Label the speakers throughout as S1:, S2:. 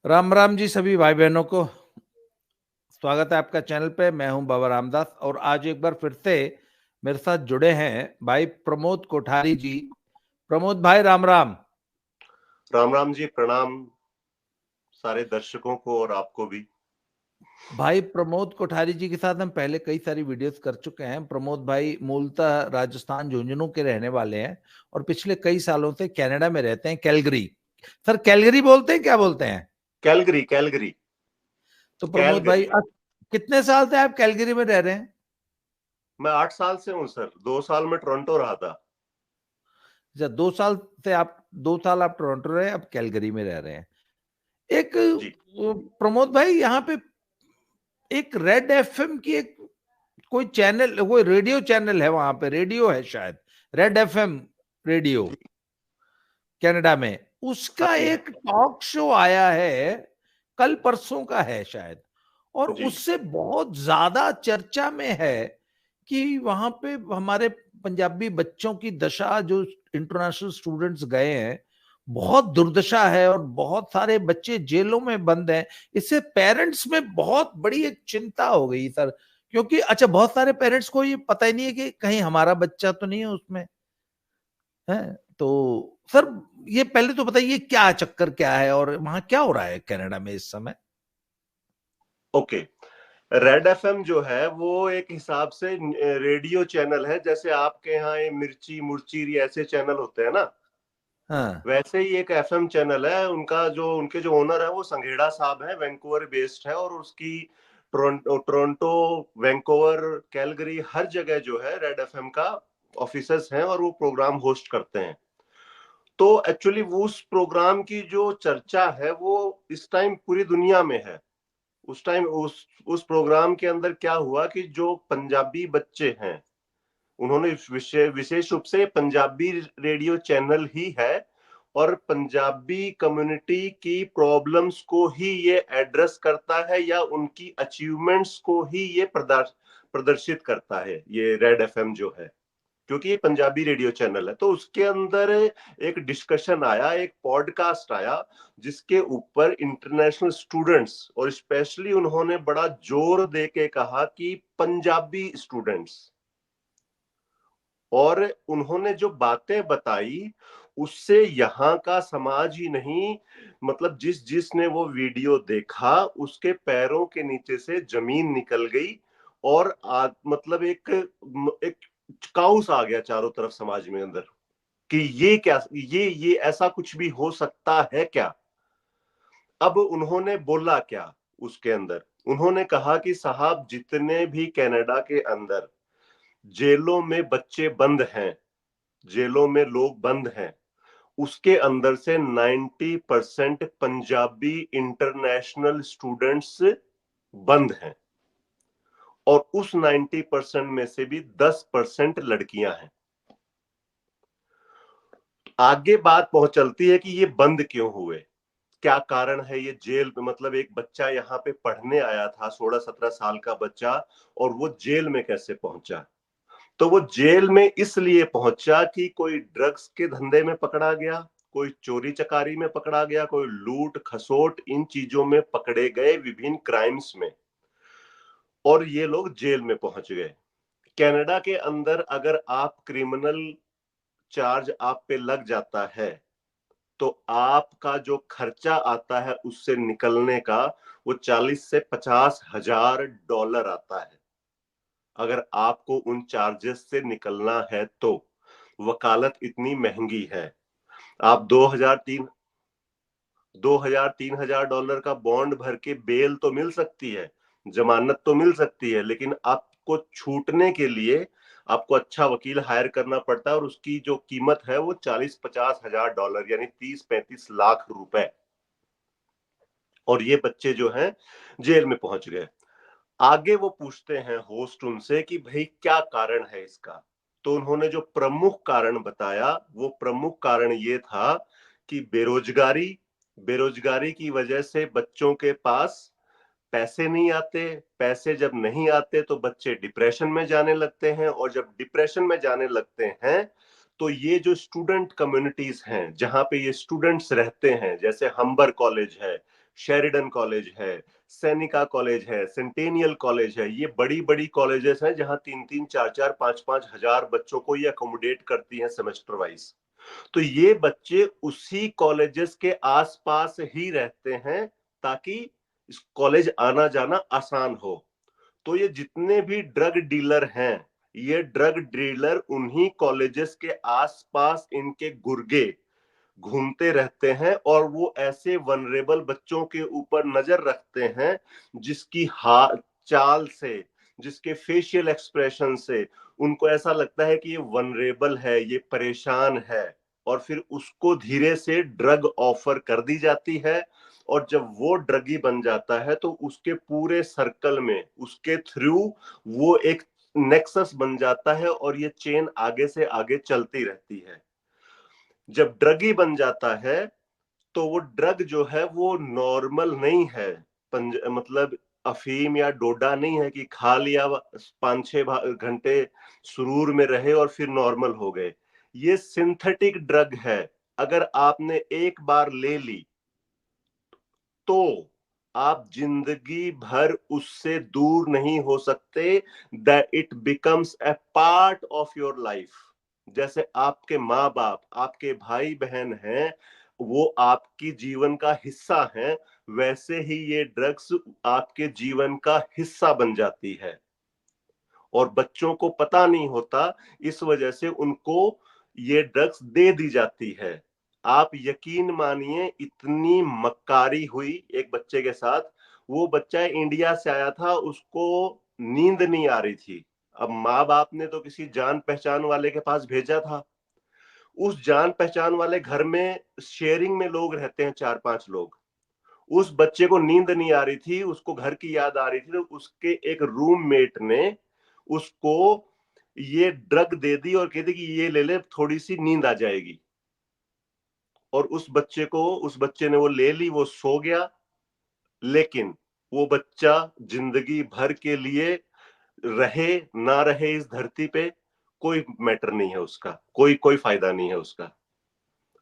S1: राम राम जी सभी भाई बहनों को। स्वागत है आपका चैनल पे। मैं हूं बाबा रामदास और आज एक बार फिर से मेरे साथ जुड़े हैं भाई प्रमोद कोठारी जी। प्रमोद भाई राम राम।
S2: राम राम जी, प्रणाम सारे दर्शकों को और आपको भी।
S1: भाई प्रमोद कोठारी जी के साथ हम पहले कई सारी वीडियोस कर चुके हैं। प्रमोद भाई मूलतः राजस्थान झुंझुनू के रहने वाले हैं और पिछले कई सालों से कनाडा में रहते हैं, कैलगरी। सर कैलगरी बोलते हैं, क्या बोलते हैं?
S2: कैलगरी कैलगरी
S1: तो प्रमोद भाई
S2: कैलगरी।
S1: अब कितने साल से आप कैलगरी में रह रहे हैं?
S2: मैं 8 साल से हूँ सर। 2 साल में टोरंटो रहा था।
S1: अच्छा, 2 साल से आप 2 साल आप टोरंटो रहे, अब कैलगरी में रह रहे हैं। एक
S2: जी
S1: प्रमोद भाई यहाँ पे एक रेड एफएम की एक कोई चैनल, कोई रेडियो चैनल है, वहां पे रेडियो है शायद, रेड एफएम रेडियो
S2: जी।
S1: कनाडा में।
S2: हाँ
S1: उसका
S2: जी, है।
S1: एक टॉक शो आया है, कल परसों का है शायद, और
S2: जी
S1: उससे बहुत ज्यादा चर्चा में है कि वहां पे हमारे पंजाबी बच्चों की दशा, जो इंटरनेशनल स्टूडेंट्स गए हैं, बहुत दुर्दशा है और बहुत सारे बच्चे जेलों में बंद हैं। इससे पेरेंट्स में बहुत बड़ी एक चिंता हो गई सर, क्योंकि अच्छा बहुत सारे पेरेंट्स को ये पता ही नहीं है कि कहीं हमारा बच्चा तो नहीं है उसमें, है। तो सर ये पहले तो बताइए क्या चक्कर क्या है और वहां क्या हो रहा है कनाडा में इस समय?
S2: ओके। रेड एफएम जो है वो एक हिसाब से रेडियो चैनल है। जैसे आपके यहाँ ये मिर्ची मुर्ची ऐसे चैनल होते हैं ना,
S1: हाँ।
S2: वैसे ही एक एफएम चैनल है। उनके जो ओनर है वो संघेड़ा साहब है, वैंकूवर बेस्ड है। और उसकी टोरंटो, वैंकूवर, कैलगरी हर जगह जो है रेड एफएम का ऑफिसर्स हैं और वो प्रोग्राम होस्ट करते हैं। तो एक्चुअली वो उस प्रोग्राम की जो चर्चा है वो इस टाइम पूरी दुनिया में है। उस टाइम उस प्रोग्राम के अंदर क्या हुआ कि जो पंजाबी बच्चे हैं, उन्होंने विशेष रूप से पंजाबी रेडियो चैनल ही है और पंजाबी कम्युनिटी की प्रॉब्लम्स को ही ये एड्रेस करता है या उनकी अचीवमेंट्स को ही ये प्रदर्शित करता है, ये रेड एफएम जो है। क्योंकि ये पंजाबी रेडियो चैनल है तो उसके अंदर एक डिस्कशन आया, एक पॉडकास्ट आया, जिसके ऊपर इंटरनेशनल स्टूडेंट्स, और स्पेशली उन्होंने बड़ा जोर दे के कहा कि पंजाबी स्टूडेंट्स। और उन्होंने जो बातें बताई उससे यहाँ का समाज ही नहीं, मतलब जिसने वो वीडियो देखा उसके पैरों के नीचे से जमीन निकल गई। और मतलब एक काउस आ गया चारों तरफ समाज में अंदर कि ये क्या, ये ऐसा कुछ भी हो सकता है क्या। अब उन्होंने बोला क्या उसके अंदर? उन्होंने कहा कि साहब, जितने भी कनाडा के अंदर जेलों में बच्चे बंद हैं, जेलों में लोग बंद हैं, उसके अंदर से 90% पंजाबी इंटरनेशनल स्टूडेंट्स बंद हैं। और उस 90% में से भी 10% लड़कियां हैं। आगे बात पहुंच चलती है कि ये बंद क्यों हुए, क्या कारण है। ये जेल में, मतलब एक बच्चा यहाँ पे पढ़ने आया था, 16-17 साल का बच्चा, और वो जेल में कैसे पहुंचा? तो वो जेल में इसलिए पहुंचा कि कोई ड्रग्स के धंधे में पकड़ा गया, कोई चोरी चकारी में पकड़ा गया, कोई लूट खसोट, इन चीजों में पकड़े गए, विभिन्न क्राइम्स में। और ये लोग जेल में पहुंच गए। कनाडा के अंदर अगर आप क्रिमिनल चार्ज आप पे लग जाता है तो आपका जो खर्चा आता है उससे निकलने का, वो 40 से 50 हजार डॉलर आता है। अगर आपको उन चार्जेस से निकलना है तो वकालत इतनी महंगी है। आप 2,000-3,000 डॉलर का बॉन्ड भर के बेल तो मिल सकती है, जमानत तो मिल सकती है, लेकिन आपको छूटने के लिए आपको अच्छा वकील हायर करना पड़ता है और उसकी जो कीमत है वो 40-50 हजार डॉलर, यानी 30-35 लाख रुपए। और ये बच्चे जो हैं जेल में पहुंच गए। आगे वो पूछते हैं होस्ट उनसे कि भाई क्या कारण है इसका। तो उन्होंने जो प्रमुख कारण बताया, वो प्रमुख कारण ये था कि बेरोजगारी, बेरोजगारी की वजह से बच्चों के पास पैसे नहीं आते। पैसे जब नहीं आते तो बच्चे डिप्रेशन में जाने लगते हैं, और जब डिप्रेशन में जाने लगते हैं तो ये जो स्टूडेंट कम्युनिटीज हैं जहां पे ये स्टूडेंट्स रहते हैं, जैसे हम्बर कॉलेज है, शेरिडन कॉलेज है, सैनिका कॉलेज है, सेंटेनियल कॉलेज है, ये बड़ी बड़ी कॉलेजेस हैं जहां 3-3, 4-4, 5-5 हजार बच्चों को ये अकोमोडेट करती हैं सेमेस्टर वाइज। तो ये बच्चे उसी कॉलेजेस के आसपास ही रहते हैं ताकि इस कॉलेज आना जाना आसान हो। तो ये जितने भी ड्रग डीलर हैं, ये ड्रग डीलर उन्हीं कॉलेजेस के आसपास इनके गुर्गे घूमते रहते हैं और वो ऐसे वनरेबल बच्चों के ऊपर नजर रखते हैं जिसकी चाल से, जिसके फेशियल एक्सप्रेशन से उनको ऐसा लगता है कि ये वनरेबल है, ये परेशान है, और फिर उसको धीरे से ड्रग ऑफर कर दी जाती है। और जब वो ड्रगी बन जाता है तो उसके पूरे सर्कल में उसके थ्रू वो एक नेक्सस बन जाता है और ये चेन आगे से आगे चलती रहती है। जब ड्रगी बन जाता है तो वो ड्रग जो है वो नॉर्मल नहीं है। मतलब अफीम या डोडा नहीं है कि खा लिया 5-6 घंटे सुरूर में रहे और फिर नॉर्मल हो गए। ये सिंथेटिक ड्रग है। अगर आपने एक बार ले ली तो आप जिंदगी भर उससे दूर नहीं हो सकते। That it becomes a part of your life. जैसे आपके माँ बाप, आपके भाई बहन हैं, वो आपकी जीवन का हिस्सा हैं, वैसे ही ये ड्रग्स आपके जीवन का हिस्सा बन जाती है। और बच्चों को पता नहीं होता, इस वजह से उनको ये ड्रग्स दे दी जाती है। आप यकीन मानिए इतनी मक्कारी हुई एक बच्चे के साथ। वो बच्चा इंडिया से आया था, उसको नींद नहीं आ रही थी। अब माँ बाप ने तो किसी जान पहचान वाले के पास भेजा था। उस जान पहचान वाले घर में शेयरिंग में लोग रहते हैं, 4-5 लोग। उस बच्चे को नींद नहीं आ रही थी, उसको घर की याद आ रही थी, तो उसके एक रूममेट ने उसको ये ड्रग दे दी और कहती कि ये ले ले, थोड़ी सी नींद आ जाएगी। और उस बच्चे ने वो ले ली, वो सो गया। लेकिन वो बच्चा जिंदगी भर के लिए रहे ना रहे इस धरती पे कोई मैटर नहीं है उसका, कोई फायदा नहीं है उसका।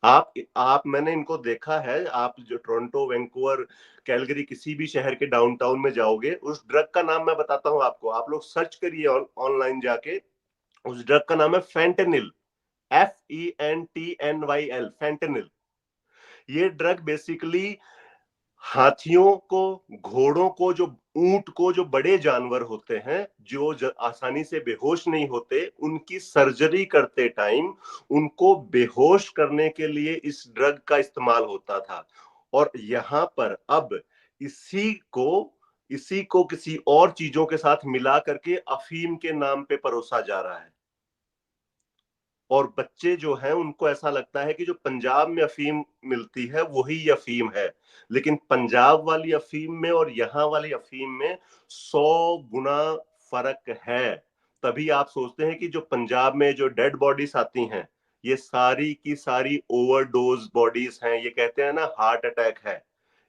S2: आप मैंने इनको देखा है। आप जो टोरंटो, वैंकूवर, कैलगरी, किसी भी शहर के डाउनटाउन में जाओगे, उस ड्रग का नाम मैं बताता हूं आपको, आप लोग सर्च करिए ऑनलाइन जाके। उस ड्रग का नाम है फेंटेनिल। FENTNYL, fentanyl. ये ड्रग बेसिकली हाथियों को, घोड़ों को, जो ऊंट को, जो बड़े जानवर होते हैं जो आसानी से बेहोश नहीं होते, उनकी सर्जरी करते टाइम उनको बेहोश करने के लिए इस ड्रग का इस्तेमाल होता था। और यहां पर अब इसी को किसी और चीजों के साथ मिला करके अफीम के नाम पे परोसा जा रहा है। और बच्चे जो हैं उनको ऐसा लगता है कि जो पंजाब में अफीम मिलती है वही अफीम है। लेकिन पंजाब वाली अफीम में और यहाँ वाली अफीम में 100 गुना फर्क है। तभी आप सोचते हैं कि जो पंजाब में जो डेड बॉडीज आती हैं, ये सारी की सारी ओवरडोज बॉडीज हैं। ये कहते हैं ना हार्ट अटैक है,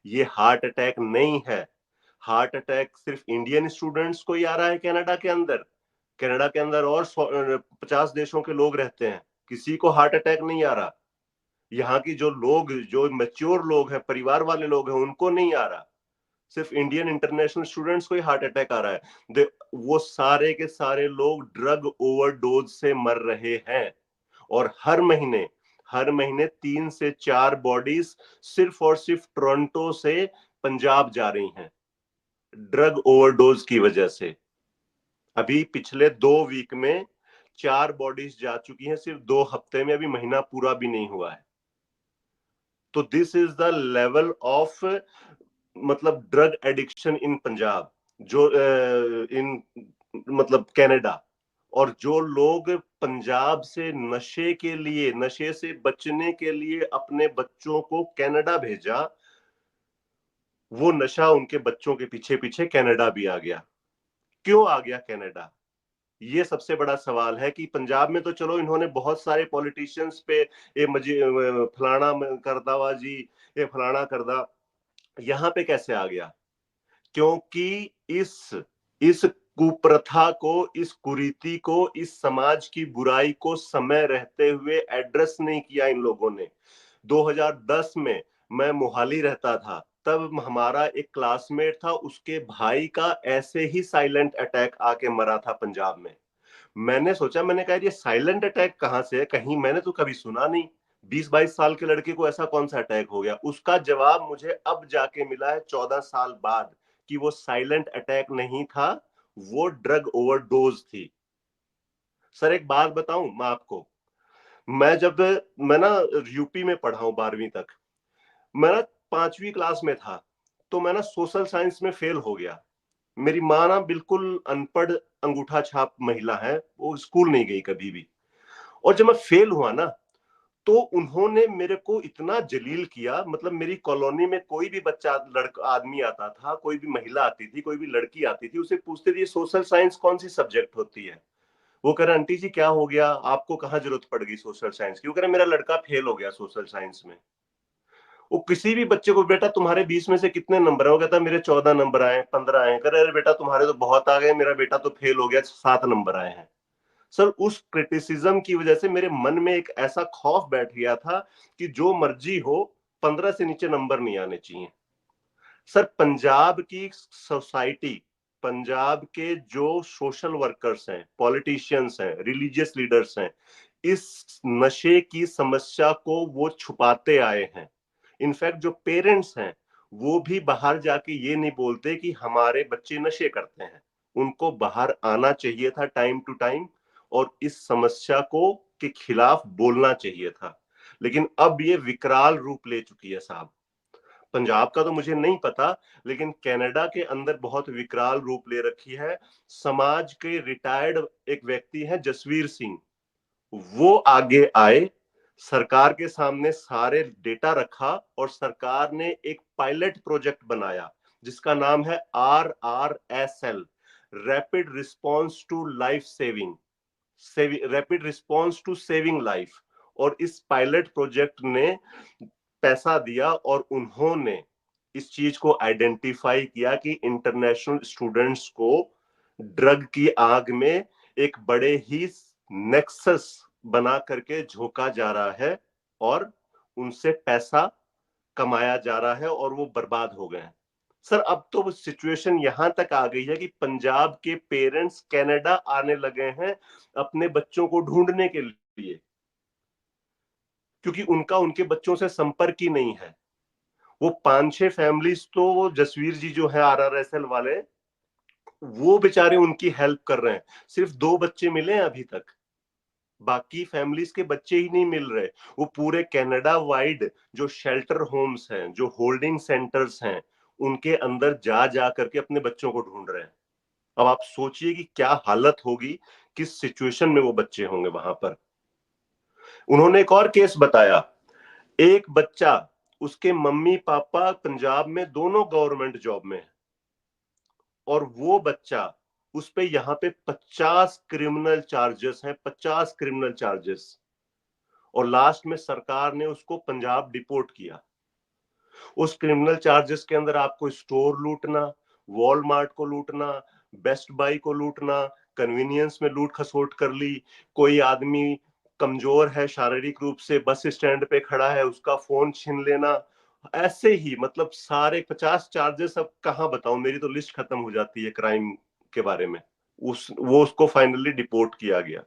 S2: ये हार्ट अटैक नहीं है। हार्ट अटैक सिर्फ इंडियन स्टूडेंट्स को ही आ रहा है कनाडा के अंदर। कनाडा के अंदर और 50 देशों के लोग रहते हैं, किसी को हार्ट अटैक नहीं आ रहा। यहाँ की जो लोग, जो मैच्योर लोग हैं, परिवार वाले लोग हैं, उनको नहीं आ रहा। सिर्फ इंडियन इंटरनेशनल स्टूडेंट्स को ही हार्ट अटैक आ रहा है। वो सारे के सारे लोग ड्रग ओवरडोज से मर रहे हैं। और हर महीने 3 से 4 बॉडीज सिर्फ और सिर्फ टोरंटो से पंजाब जा रही हैं ड्रग ओवरडोज की वजह से। अभी पिछले 2 वीक में 4 बॉडीज जा चुकी हैं, सिर्फ 2 हफ्ते में, अभी महीना पूरा भी नहीं हुआ है। तो this is the level of, मतलब ड्रग एडिक्शन इन पंजाब, जो इन मतलब कनाडा। और जो लोग पंजाब से नशे से बचने के लिए अपने बच्चों को कनाडा भेजा, वो नशा उनके बच्चों के पीछे पीछे कनाडा भी आ गया। क्यों आ गया कनाडा? ये सबसे बड़ा सवाल है कि पंजाब में तो चलो इन्होंने बहुत सारे पॉलिटिशियंस पे ये फलाना करदा जी, ये फलाना करदा, यहाँ पे कैसे आ गया? क्योंकि इस कुप्रथा को, इस कुरीति को, इस समाज की बुराई को समय रहते हुए एड्रेस नहीं किया इन लोगों ने। 2010 में मैं मोहाली रहता था। तब हमारा एक क्लासमेट था, उसके भाई का ऐसे ही साइलेंट अटैक आके मरा था पंजाब में। मैंने सोचा, मैंने कहा ये साइलेंट अटैक कहां से है, कहीं मैंने तो कभी सुना नहीं, 20-22 साल के लड़के को ऐसा कौन सा अटैक हो गया। उसका जवाब मुझे अब जाके मिला है 14 साल बाद, कि वो साइलेंट अटैक नहीं था, वो ड्रग ओवरडोज थी। सर एक बात बताऊं मैं आपको, मैं ना यूपी में पढ़ा हूं 12वीं तक। मैं ना 5वीं क्लास में था, तो मैं ना सोशल साइंस में फेल हो गया। मेरी माँ ना बिल्कुल अनपढ़ अंगूठा छाप महिला है, वो स्कूल नहीं गई कभी भी। और जब मैं फेल हुआ ना, तो उन्होंने मेरे को इतना जलील किया, मतलब मेरी कॉलोनी में कोई भी बच्चा लड़का आदमी आता था, कोई भी महिला आती थी, कोई भी लड़की आती थी, उसे पूछते थे सोशल साइंस कौन सी सब्जेक्ट होती है। वो कह रहा आंटी जी क्या हो गया, आपको कहाँ जरूरत पड़ गई सोशल साइंस की। वो कह रहा मेरा लड़का फेल हो गया सोशल साइंस में। वो किसी भी बच्चे को, बेटा तुम्हारे 20 में से कितने नंबर है, वो कहता मेरे 14 नंबर आए, 15 आए। कह रहे अरे बेटा तुम्हारे तो बहुत आ गए, मेरा बेटा तो फेल हो गया, 7 नंबर आए हैं। सर उस क्रिटिसिज्म की वजह से मेरे मन में एक ऐसा खौफ बैठ गया था कि जो मर्जी हो, 15 से नीचे नंबर नहीं आने चाहिए। सर पंजाब की सोसाइटी, पंजाब के जो सोशल वर्कर्स हैं, पॉलिटिशियंस हैं, रिलीजियस लीडर्स हैं, इस नशे की समस्या को वो छुपाते आए हैं। इनफैक्ट जो पेरेंट्स हैं, वो भी बाहर जाके ये नहीं बोलते कि हमारे बच्चे नशे करते हैं। उनको बाहर आना चाहिए था टाइम टू टाइम, और इस समस्या को के खिलाफ बोलना चाहिए था। लेकिन अब ये विकराल रूप ले चुकी है साहब। पंजाब का तो मुझे नहीं पता, लेकिन कनाडा के अंदर बहुत विकराल रूप ले रखी है। समाज के रिटायर्ड एक व्यक्ति हैं जसवीर सिंह, वो आगे आए, सरकार के सामने सारे डेटा रखा, और सरकार ने एक पायलट प्रोजेक्ट बनाया जिसका नाम है RRSL, rapid response to life saving, rapid response to saving life. और इस पायलट प्रोजेक्ट ने पैसा दिया, और उन्होंने इस चीज को आइडेंटिफाई किया कि इंटरनेशनल स्टूडेंट्स को ड्रग की आग में एक बड़े ही नेक्सस बना करके झोंका जा रहा है, और उनसे पैसा कमाया जा रहा है, और वो बर्बाद हो गए हैं। सर अब तो सिचुएशन यहां तक आ गई है कि पंजाब के पेरेंट्स कनाडा आने लगे हैं अपने बच्चों को ढूंढने के लिए, क्योंकि उनका उनके बच्चों से संपर्क ही नहीं है। वो 5-6 फैमिलीज तो वो जसवीर जी जो है RRSL वाले, वो बेचारे उनकी हेल्प कर रहे हैं। सिर्फ 2 बच्चे मिले हैं अभी तक, बाकी फैमिलीज के बच्चे ही नहीं मिल रहे। वो पूरे कनाडा वाइड जो शेल्टर होम्स हैं, जो होल्डिंग सेंटर्स हैं, उनके अंदर जा जा करके अपने बच्चों को ढूंढ रहे हैं। अब आप सोचिए कि क्या हालत होगी, किस सिचुएशन में वो बच्चे होंगे वहां पर। उन्होंने एक और केस बताया, एक बच्चा, उसके मम्मी पापा पंजाब में दोनों गवर्नमेंट जॉब में है, और वो बच्चा, उस पे यहाँ पे 50 क्रिमिनल चार्जेस हैं, 50 क्रिमिनल चार्जेस। और लास्ट में सरकार ने उसको पंजाब डिपोर्ट किया। उस क्रिमिनल चार्जेस के अंदर आपको स्टोर लूटना, वॉलमार्ट को लूटना, बेस्ट बाई को लूटना, कन्वीनियंस में लूट खसोट कर ली, कोई आदमी कमजोर है शारीरिक रूप से, बस स्टैंड पे खड़ा है, उसका फोन छीन लेना, ऐसे ही मतलब सारे 50 चार्जेस। अब कहाँ बताऊं, मेरी तो लिस्ट खत्म हो जाती है क्राइम के बारे में। उसको फाइनली डिपोर्ट किया गया।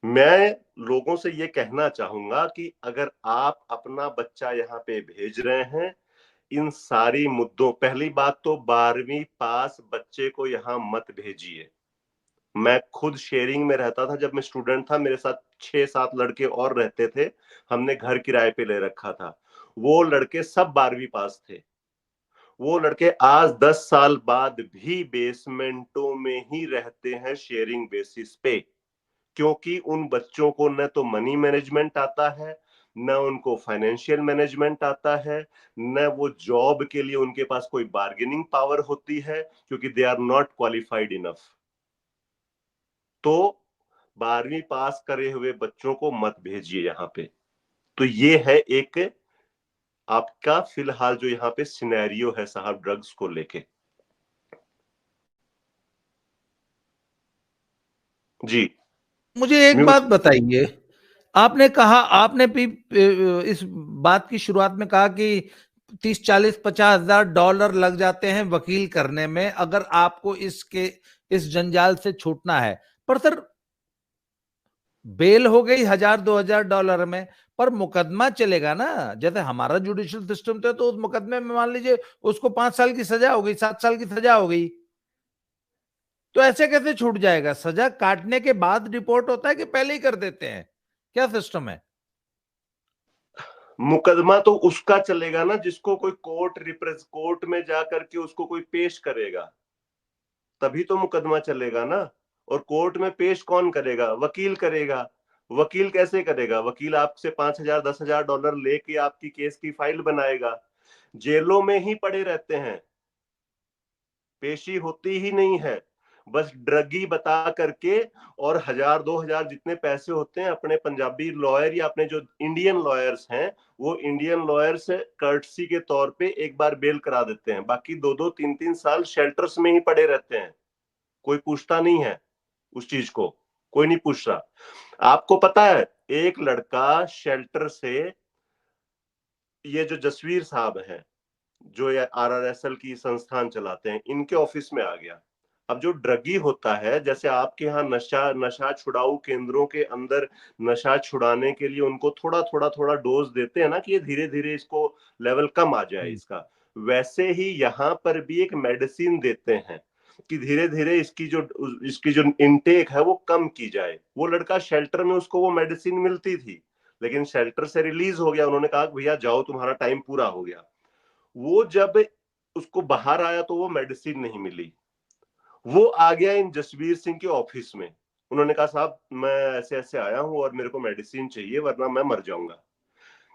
S2: मैं लोगों से ये कहना चाहूंगा कि अगर आप अपना बच्चा यहाँ पे भेज रहे हैं, इन सारी मुद्दों, पहली बात तो 12वीं पास बच्चे को यहाँ मत भेजिए। मैं खुद शेयरिंग में रहता था, जब मैं स्टूडेंट था मेरे साथ 6-7 लड़के और रहते थे, हमने घर किराए पे ले रखा था। वो लड़के सब 12वीं पास थे। वो लड़के आज 10 साल बाद भी बेसमेंटों में ही रहते हैं शेयरिंग बेसिस पे, क्योंकि उन बच्चों को न तो मनी मैनेजमेंट आता है, न उनको फाइनेंशियल मैनेजमेंट आता है, न वो जॉब के लिए उनके पास कोई बार्गेनिंग पावर होती है, क्योंकि they are not qualified enough. तो 12वीं पास करे हुए बच्चों को मत भेजिए यहाँ पे। तो ये है एक आपका फिलहाल जो यहाँ पे सिनेरियो है साहब, ड्रग्स को लेके। जी
S1: मुझे एक
S2: म्यूट।
S1: बात बताइए, आपने कहा, आपने भी इस बात की शुरुआत में कहा कि $30-40-50 हजार लग जाते हैं वकील करने में, अगर आपको इस जंजाल से छूटना है। पर सर, बेल हो गई $1000-2000 में, पर मुकदमा चलेगा ना। जैसे हमारा जुडिशियल सिस्टम तो उस मुकदमे में मान लीजिए उसको 5 साल की सजा हो गई, 7 साल की सजा हो गई, तो ऐसे कैसे छूट जाएगा? सजा काटने के बाद रिपोर्ट होता है कि पहले ही कर देते हैं? क्या सिस्टम है?
S2: मुकदमा तो उसका चलेगा ना जिसको कोई कोर्ट में जाकर के उसको कोई पेश करेगा, तभी तो मुकदमा चलेगा ना। और कोर्ट में पेश कौन करेगा? वकील करेगा। वकील कैसे करेगा? वकील आपसे $5000-10,000 लेके आपकी केस की फाइल बनाएगा। जेलों में ही पड़े रहते हैं, पेशी होती ही नहीं है। बस ड्रगी बता करके, और 1000-2000 जितने पैसे होते हैं अपने पंजाबी लॉयर या अपने जो इंडियन लॉयर्स हैं, वो इंडियन लॉयर्स कर्टसी के तौर पे एक बार बेल करा देते हैं, बाकी 2-2 3-3 साल शेल्टर्स में ही पड़े रहते हैं। कोई पूछता नहीं है उस चीज को, कोई नहीं पूछ रहा। आपको पता है, एक लड़का शेल्टर से, ये जो जसवीर साहब हैं, जो ये RRSL की संस्थान चलाते हैं, इनके ऑफिस में आ गया। अब जो ड्रगी होता है, जैसे आपके यहाँ नशा छुड़ाऊ केंद्रों के अंदर नशा छुड़ाने के लिए उनको थोड़ा डोज देते हैं ना, कि ये धीरे धीरे इसको लेवल कम आ जाए इसका, वैसे ही यहाँ पर भी एक मेडिसिन देते हैं कि धीरे धीरे इसकी जो इनटेक है वो कम की जाए। वो लड़का शेल्टर में, उसको वो मेडिसिन मिलती थी, लेकिन शेल्टर से रिलीज हो गया, उन्होंने कहा भैया जाओ तुम्हारा टाइम पूरा हो गया। वो जब उसको बाहर आया तो वो मेडिसिन नहीं मिली, वो आ गया इन जसवीर सिंह के ऑफिस में। उन्होंने कहा साहब मैं ऐसे ऐसे आया हूं और मेरे को मेडिसिन चाहिए वरना मैं मर जाऊंगा।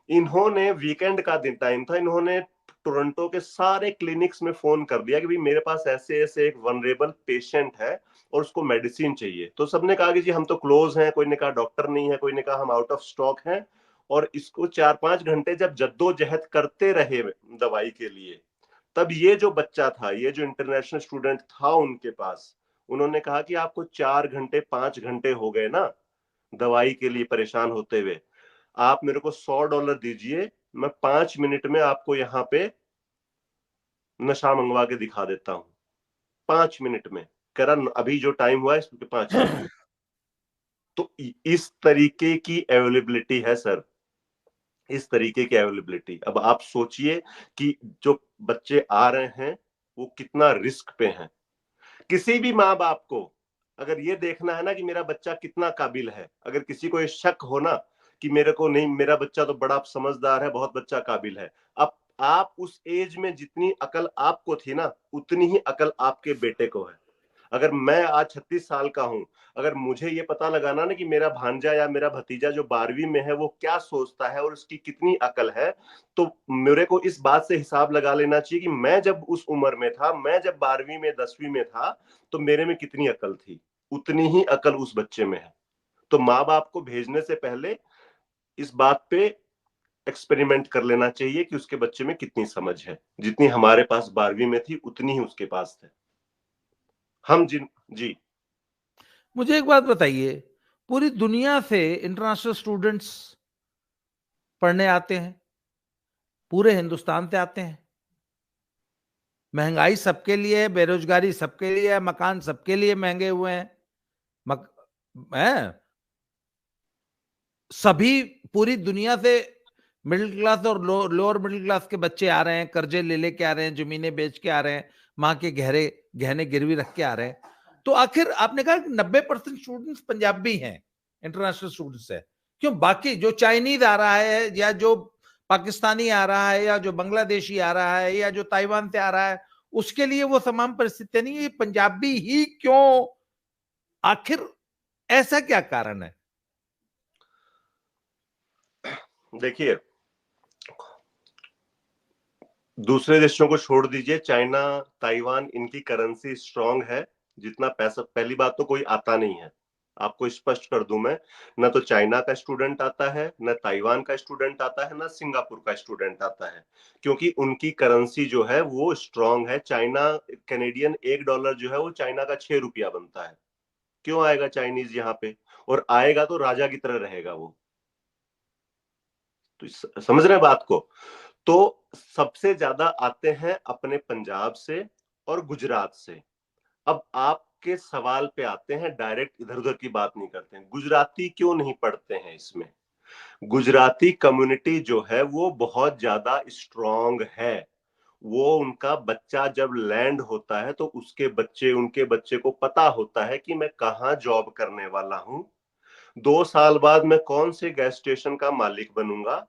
S2: इन्होंने, वीकेंड का दिन टाइम था, इन्होंने टोरंटो के सारे क्लिनिक्स में फोन कर दिया कि भाई मेरे पास ऐसे ऐसे एक वनरेबल पेशेंट है और उसको मेडिसिन चाहिए। तो सबने कहा कि जी हम तो क्लोज हैं, कोई ने कहा डॉक्टर नहीं है, कोई ने कहा हम आउट ऑफ स्टॉक हैं। और इसको 4-5 घंटे जब जद्दोजहद करते रहे दवाई के लिए, तब ये जो बच्चा था, ये जो इंटरनेशनल स्टूडेंट था उनके पास, उन्होंने कहा कि आपको 4 घंटे 5 घंटे हो गए ना दवाई के लिए परेशान होते हुए, आप मेरे को $100 दीजिए, मैं 5 मिनट में आपको यहाँ पे नशा मंगवा के दिखा देता हूँ। 5 मिनट में, कह रहा अभी जो टाइम हुआ है इसके 5 मिनट। तो इस तरीके की अवेलेबिलिटी है सर, इस तरीके की अवेलेबिलिटी। अब आप सोचिए कि जो बच्चे आ रहे हैं वो कितना रिस्क पे हैं। किसी भी माँ बाप को अगर ये देखना है ना कि मेरा बच्चा कितना काबिल है, अगर किसी को ये शक हो ना कि मेरे को नहीं, मेरा बच्चा तो बड़ा समझदार है, बहुत बच्चा काबिल है, अब आप उस एज में जितनी अकल आपको थी ना, उतनी ही अकल आपके बेटे को है। अगर मैं आज 36 साल का हूं, अगर मुझे ये पता लगाना ना कि मेरा भांजा या मेरा भतीजा जो 12वीं में है वो क्या सोचता है और उसकी कितनी अकल है, तो मेरे को इस बात से हिसाब लगा लेना चाहिए कि मैं जब उस उम्र में था, मैं जब 12वीं में 10वीं में था, तो मेरे में कितनी अकल थी, उतनी ही अकल उस बच्चे में है। तो माँ बाप को भेजने से पहले इस बात पे एक्सपेरिमेंट कर लेना चाहिए कि उसके बच्चे में कितनी समझ है। जितनी हमारे पास 12वीं में थी उतनी ही उसके पास थे। हम जिन जी
S1: मुझे एक बात बताइए, पूरी दुनिया से इंटरनेशनल स्टूडेंट्स पढ़ने आते हैं, पूरे हिंदुस्तान से आते हैं। महंगाई सबके लिए है, बेरोजगारी सबके लिए है, मकान सबके लिए महंगे हुए हैं। मक, हैं? सभी, पूरी दुनिया से मिडिल क्लास और लोअर मिडिल क्लास के बच्चे आ रहे हैं, कर्जे ले लेके आ रहे हैं, जमीनें बेच के आ रहे हैं, माँ के गहने गिरवी रख के आ रहे हैं। तो आखिर आपने कहा 90% स्टूडेंट्स पंजाबी हैं, इंटरनेशनल स्टूडेंट्स है, क्यों बाकी जो चाइनीज आ रहा है या जो पाकिस्तानी आ रहा है या जो बांग्लादेशी आ रहा है या जो ताइवान से आ रहा है, उसके लिए वो समान परिस्थितियां नहीं है? पंजाबी ही क्यों? आखिर ऐसा क्या कारण है?
S2: देखिए, दूसरे देशों को छोड़ दीजिए, चाइना, ताइवान, इनकी करेंसी स्ट्रांग है। जितना पैसा, पहली बात तो कोई आता नहीं है, आपको स्पष्ट कर दूं मैं, ना तो चाइना का स्टूडेंट आता है, ना ताइवान का स्टूडेंट आता है, ना सिंगापुर का स्टूडेंट आता है, क्योंकि उनकी करेंसी जो है वो स्ट्रांग है। चाइना, कैनेडियन $1 जो है वो चाइना का ₹6 बनता है। क्यों आएगा चाइनीज यहाँ पे? और आएगा तो राजा की तरह रहेगा वो। तो समझ रहे हैं बात को? तो सबसे ज्यादा आते हैं अपने पंजाब से और गुजरात से। अब आपके सवाल पे आते हैं, डायरेक्ट इधर उधर की बात नहीं करते हैं। गुजराती क्यों नहीं पढ़ते हैं इसमें? गुजराती कम्युनिटी जो है वो बहुत ज्यादा स्ट्रांग है। वो उनका बच्चा जब लैंड होता है तो उनके बच्चे को पता होता है कि मैं कहाँ जॉब करने वाला हूँ, 2 साल बाद मैं कौन से गैस स्टेशन का मालिक बनूंगा,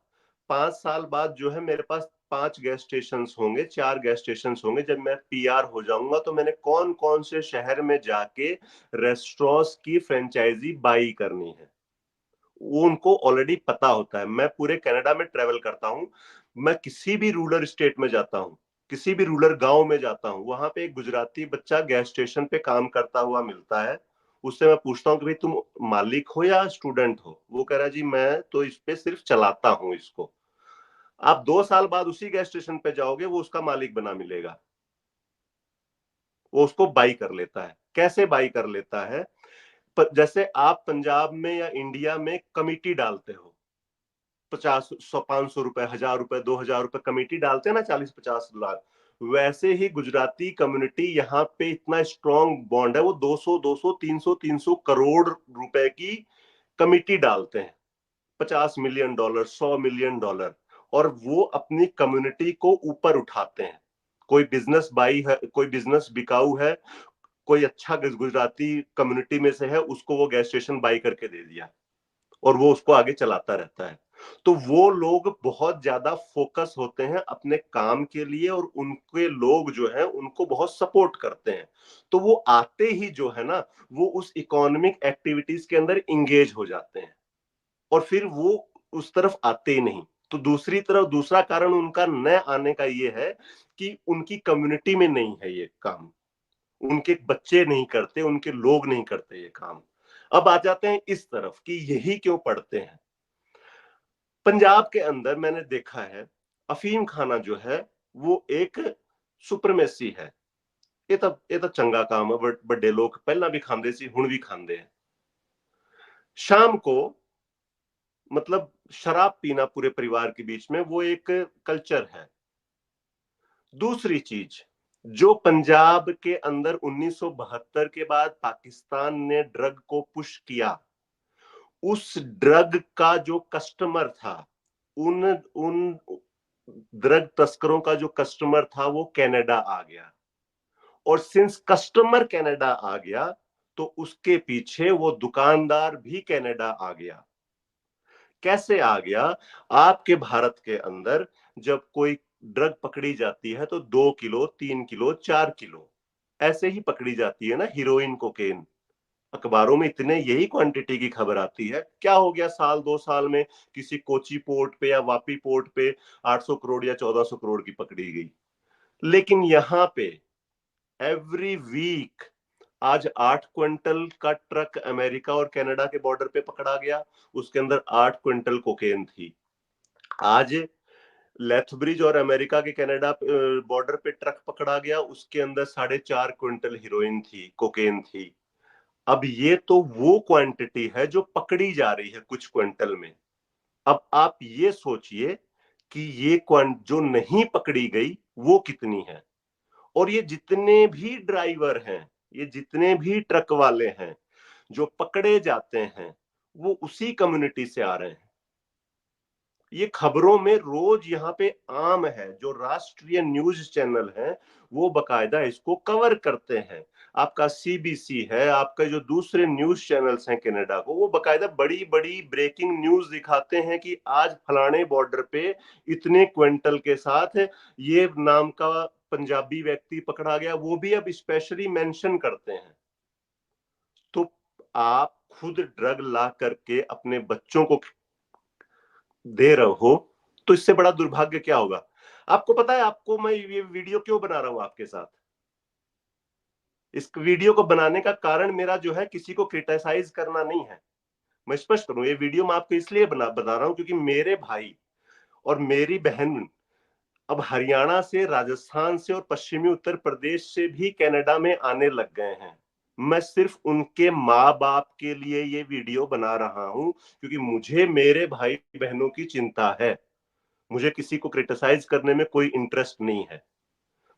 S2: 5 साल बाद जो है मेरे पास 5 गैस स्टेशन होंगे, 4 गैस स्टेशन होंगे, जब मैं पीआर हो जाऊंगा तो मैंने कौन कौन से शहर में जाके रेस्टोरेंट्स की फ्रेंचाइजी बाई करनी है। वो उनको ऑलरेडी पता होता है। मैं पूरे कनाडा में ट्रेवल करता हूं, मैं किसी भी रूरल स्टेट में जाता हूं, किसी भी रूरल गांव में जाता हूं, वहां पे एक गुजराती बच्चा गैस स्टेशन पे काम करता हुआ मिलता है। उससे मैं पूछता हूँ कि भाई तुम मालिक हो या स्टूडेंट हो? वो कह रहा है जी मैं तो इस पे सिर्फ चलाता हूं इसको। आप 2 साल बाद उसी गैस स्टेशन पे जाओगे, वो उसका मालिक बना मिलेगा। वो उसको बाई कर लेता है। कैसे बाई कर लेता है? जैसे आप पंजाब में या इंडिया में कमिटी डालते हो, 50, 100, 500 रुपए, 1000 रुपए, 2000 रुपए कमेटी डालते हैं ना, 40, 50 लाख। वैसे ही गुजराती कम्युनिटी यहाँ पे इतना स्ट्रॉन्ग बॉन्ड है, वो 200, 200, 300, 300 करोड़ रुपए की कमिटी डालते हैं, $50 मिलियन, $100 मिलियन, और वो अपनी कम्युनिटी को ऊपर उठाते हैं। कोई बिजनेस बाई है, कोई बिजनेस बिकाऊ है, कोई अच्छा गुजराती कम्युनिटी में से है, उसको वो गैस स्टेशन बाई करके दे दिया और वो उसको आगे चलाता रहता है। तो वो लोग बहुत ज्यादा फोकस होते हैं अपने काम के लिए, और उनके लोग जो है उनको बहुत सपोर्ट करते हैं। तो वो आते ही जो है ना, वो उस इकोनॉमिक एक्टिविटीज के अंदर इंगेज हो जाते हैं, और फिर वो उस तरफ आते ही नहीं। तो दूसरी तरफ दूसरा कारण उनका न आने का ये है कि उनकी कम्युनिटी में नहीं है ये काम, उनके बच्चे नहीं करते, उनके लोग नहीं करते ये काम। अब आ जाते हैं इस तरफ कि यही क्यों पढ़ते हैं। पंजाब के अंदर मैंने देखा है अफीम खाना जो है वो एक सुपरमेसी है। ये तो चंगा काम है, बड़े लोग पहला भी खांदे सी, हुण भी खांदे हैं। शाम को मतलब शराब पीना पूरे परिवार के बीच में वो एक कल्चर है। दूसरी चीज, जो पंजाब के अंदर 1972 के बाद पाकिस्तान ने ड्रग को पुश किया, उस ड्रग का जो कस्टमर था, उन उन ड्रग तस्करों का जो कस्टमर था वो कनाडा आ गया, और सिंस कस्टमर कनाडा आ गया तो उसके पीछे वो दुकानदार भी कनाडा आ गया। कैसे आ गया? आपके भारत के अंदर जब कोई ड्रग पकड़ी जाती है तो 2 किलो, 3 किलो, 4 किलो ऐसे ही पकड़ी जाती है ना, हीरोइन, कोकेन। अखबारों में इतने यही क्वांटिटी की खबर आती है। क्या हो गया साल 2 साल में किसी कोची पोर्ट पे या वापी पोर्ट पे 800 करोड़ या 1400 करोड़ की पकड़ी गई। लेकिन यहाँ पे एवरी वीक आज 8 क्विंटल का ट्रक अमेरिका और कनाडा के बॉर्डर पे पकड़ा गया, उसके अंदर 8 क्विंटल कोकेन थी। आज लेथब्रिज और अमेरिका के कनाडा बॉर्डर पे ट्रक पकड़ा गया, उसके अंदर 4.5 क्विंटल हीरोइन थी, कोकेन थी। अब ये तो वो क्वांटिटी है जो पकड़ी जा रही है कुछ क्विंटल में। अब आप ये सोचिए कि ये क्वांट जो नहीं पकड़ी गई वो कितनी है। और ये जितने भी ड्राइवर हैं, ये जितने भी ट्रक वाले हैं जो पकड़े जाते हैं, वो उसी कम्युनिटी से आ रहे हैं। ये खबरों में रोज यहाँ पे आम है। जो राष्ट्रीय न्यूज चैनल है वो बकायदा इसको कवर करते हैं। आपका सीबीसी है, आपका जो दूसरे न्यूज चैनल्स हैं कनाडा को, वो बकायदा बड़ी बड़ी ब्रेकिंग न्यूज दिखाते हैं कि आज फलाने बॉर्डर पे इतने क्विंटल के साथ ये नाम का पंजाबी व्यक्ति पकड़ा गया, वो भी अब स्पेशली मेंशन करते हैं। तो आप खुद ड्रग ला करके अपने बच्चों को दे रहे हो, तो इससे बड़ा दुर्भाग्य क्या होगा? आपको पता है आपको मैं ये वीडियो क्यों बना रहा हूं आपके साथ? इस वीडियो को बनाने का कारण मेरा जो है किसी को क्रिटिसाइज करना नहीं है। मैं स्पष्ट करूं, ये वीडियो मैं आपको इसलिए बता रहा हूं क्योंकि मेरे भाई और मेरी बहन अब हरियाणा से, राजस्थान से और पश्चिमी उत्तर प्रदेश से भी कनाडा में आने लग गए हैं। मैं सिर्फ उनके माँ बाप के लिए ये वीडियो बना रहा हूं क्योंकि मुझे मेरे भाई बहनों की चिंता है। मुझे किसी को क्रिटिसाइज करने में कोई इंटरेस्ट नहीं है।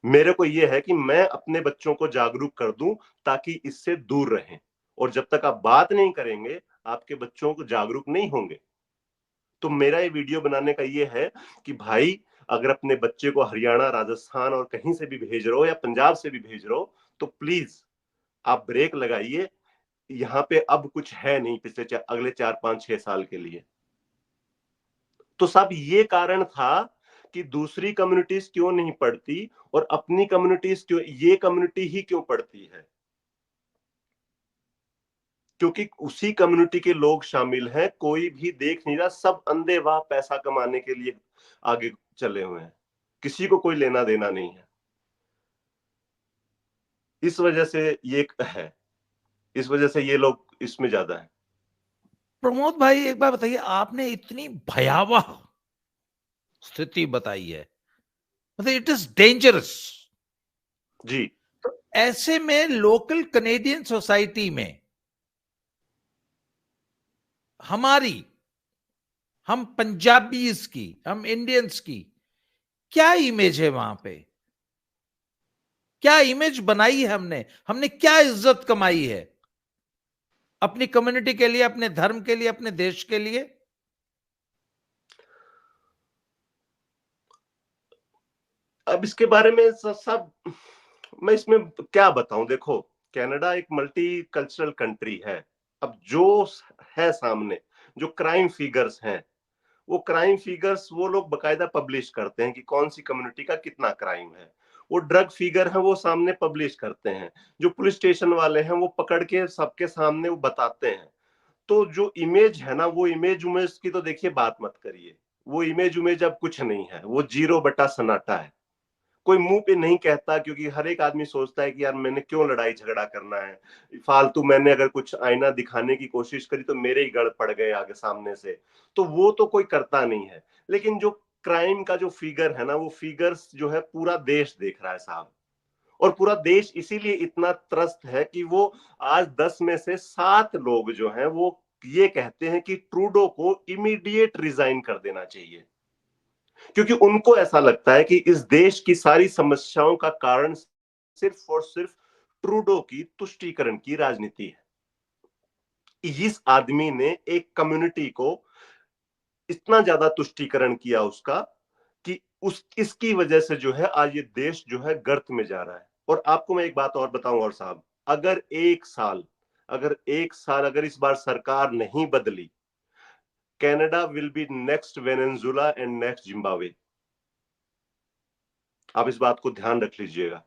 S2: मेरे को यह है कि मैं अपने बच्चों को जागरूक कर दूं ताकि इससे दूर रहें, और जब तक आप बात नहीं करेंगे आपके बच्चों को जागरूक नहीं होंगे। तो मेरा ये वीडियो बनाने का ये है कि भाई, अगर अपने बच्चे को हरियाणा, राजस्थान और कहीं से भी भेज रहे हो या पंजाब से भी भेज रहे हो, तो प्लीज आप ब्रेक लगाइए। यहाँ पे अब कुछ है नहीं पिछले अगले 4 5 6 साल के लिए। तो साहब ये कारण था कि दूसरी कम्युनिटीज क्यों नहीं पढ़ती और अपनी कम्युनिटीज क्यों, ये कम्युनिटी ही क्यों पढ़ती है? क्योंकि उसी कम्युनिटी के लोग शामिल हैं, कोई भी देख नहीं रहा, सब अंधेवाह पैसा कमाने के लिए आगे चले हुए हैं, किसी को कोई लेना देना नहीं है। इस वजह से ये है, इस वजह से ये लोग इसमें ज्यादा है।
S1: प्रमोद भाई एक बार बताइए, आपने इतनी भयावह स्थिति बताई है, मतलब इट इज डेंजरस
S2: जी।
S1: तो ऐसे में लोकल कनेडियन सोसाइटी में हमारी, हम पंजाबीज की, हम इंडियंस की क्या इमेज है वहां पे? क्या इमेज बनाई है हमने? हमने क्या इज्जत कमाई है अपनी कम्युनिटी के लिए, अपने धर्म के लिए, अपने देश के लिए?
S2: अब इसके बारे में सब मैं इसमें क्या बताऊं। देखो, कनाडा एक मल्टी कल्चरल कंट्री है। अब जो है सामने, जो क्राइम फिगर्स हैं, वो क्राइम फिगर्स वो लोग बकायदा पब्लिश करते हैं कि कौन सी कम्युनिटी का कितना क्राइम है। वो ड्रग फिगर है वो सामने पब्लिश करते हैं। जो पुलिस स्टेशन वाले हैं वो पकड़ के सबके सामने वो बताते हैं। तो जो इमेज है ना, वो इमेज उमेज की तो देखिए बात मत करिए। वो इमेज उमेज अब कुछ नहीं है, वो 0/सन्नाटा है। कोई मुंह पे नहीं कहता, क्योंकि हर एक आदमी सोचता है कि यार मैंने क्यों लड़ाई झगड़ा करना है फालतू। मैंने अगर कुछ आईना दिखाने की कोशिश करी तो मेरे ही गड़ पड़ गए आगे सामने से। तो वो तो कोई करता नहीं है। लेकिन जो क्राइम का जो फिगर है ना, वो फिगर्स जो है पूरा देश देख रहा है साहब। और पूरा देश इसीलिए इतना त्रस्त है कि वो आज 10 में से 7 लोग जो हैं वो ये कहते हैं कि ट्रूडो को इमीडिएट रिजाइन कर देना चाहिए। क्योंकि उनको ऐसा लगता है कि इस देश की सारी समस्याओं का कारण सिर्फ और सिर्फ ट्रूडो की तुष्टीकरण की राजनीति है। इस आदमी ने एक कम्युनिटी को इतना ज्यादा तुष्टीकरण किया उसका कि उस इसकी वजह से जो है आज ये देश जो है गर्त में जा रहा है। और आपको मैं एक बात और बताऊं और साहब, अगर एक साल अगर इस बार सरकार नहीं बदली, Canada will be next Venezuela and next Zimbabwe. आप इस बात को ध्यान रख लीजिएगा।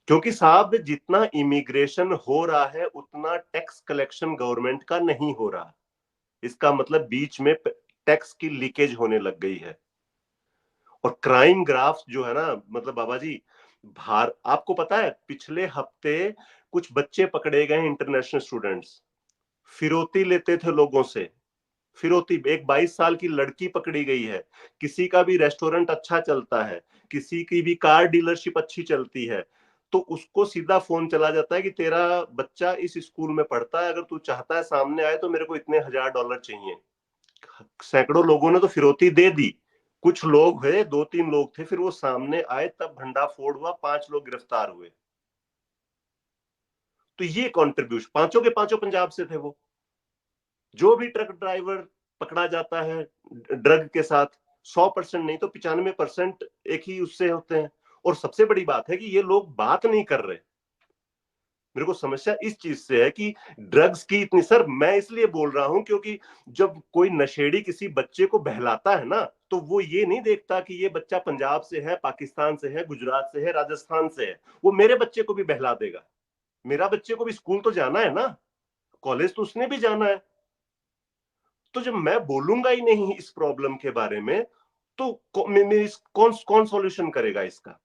S2: क्योंकि साहब जितना इमिग्रेशन हो रहा है उतना टैक्स कलेक्शन गवर्नमेंट का नहीं हो रहा। इसका मतलब बीच में टैक्स की लीकेज होने लग गई है। और क्राइम ग्राफ जो है ना, मतलब बाबा जी, आपको पता है पिछले हफ्ते कुछ बच्चे पकड़े गए इंटरनेशनल स्टूडेंट्स, फिरौती लेते थे लोगों से। फिरौती, एक 22 साल की लड़की पकड़ी गई है। किसी का भी रेस्टोरेंट अच्छा चलता है, किसी की भी कार डीलरशिप अच्छी चलती है, तो उसको सीधा फोन चला जाता है कि तेरा बच्चा इस स्कूल में पढ़ता है, अगर तू चाहता है सामने आए तो मेरे को इतने $1000 चाहिए। सैकड़ों लोगों ने तो फिरौती दे दी। कुछ लोग है, 2 3 लोग थे, फिर वो सामने आए तब भंडाफोड़ हुआ, 5 लोग गिरफ्तार हुए। तो ये कॉन्ट्रीब्यूशन, पांचों के पांचों पंजाब से थे। वो जो भी ट्रक ड्राइवर पकड़ा जाता है ड्रग के साथ, 100% नहीं तो 95% एक ही उससे होते हैं। और सबसे बड़ी बात है कि ये लोग बात नहीं कर रहे। मेरे को समस्या इस चीज से है कि ड्रग्स की इतनी, सर मैं इसलिए बोल रहा हूं क्योंकि जब कोई नशेड़ी किसी बच्चे को बहलाता है ना, तो वो ये नहीं देखता कि ये बच्चा पंजाब से है, पाकिस्तान से है, गुजरात से है, राजस्थान से है। वो मेरे बच्चे को भी बहला देगा। मेरा बच्चे को भी स्कूल तो जाना है ना, कॉलेज तो उसने भी जाना है। तो जब मैं बोलूंगा ही नहीं इस प्रॉब्लम के बारे में, तो कौन कौन सॉल्यूशन करेगा इसका?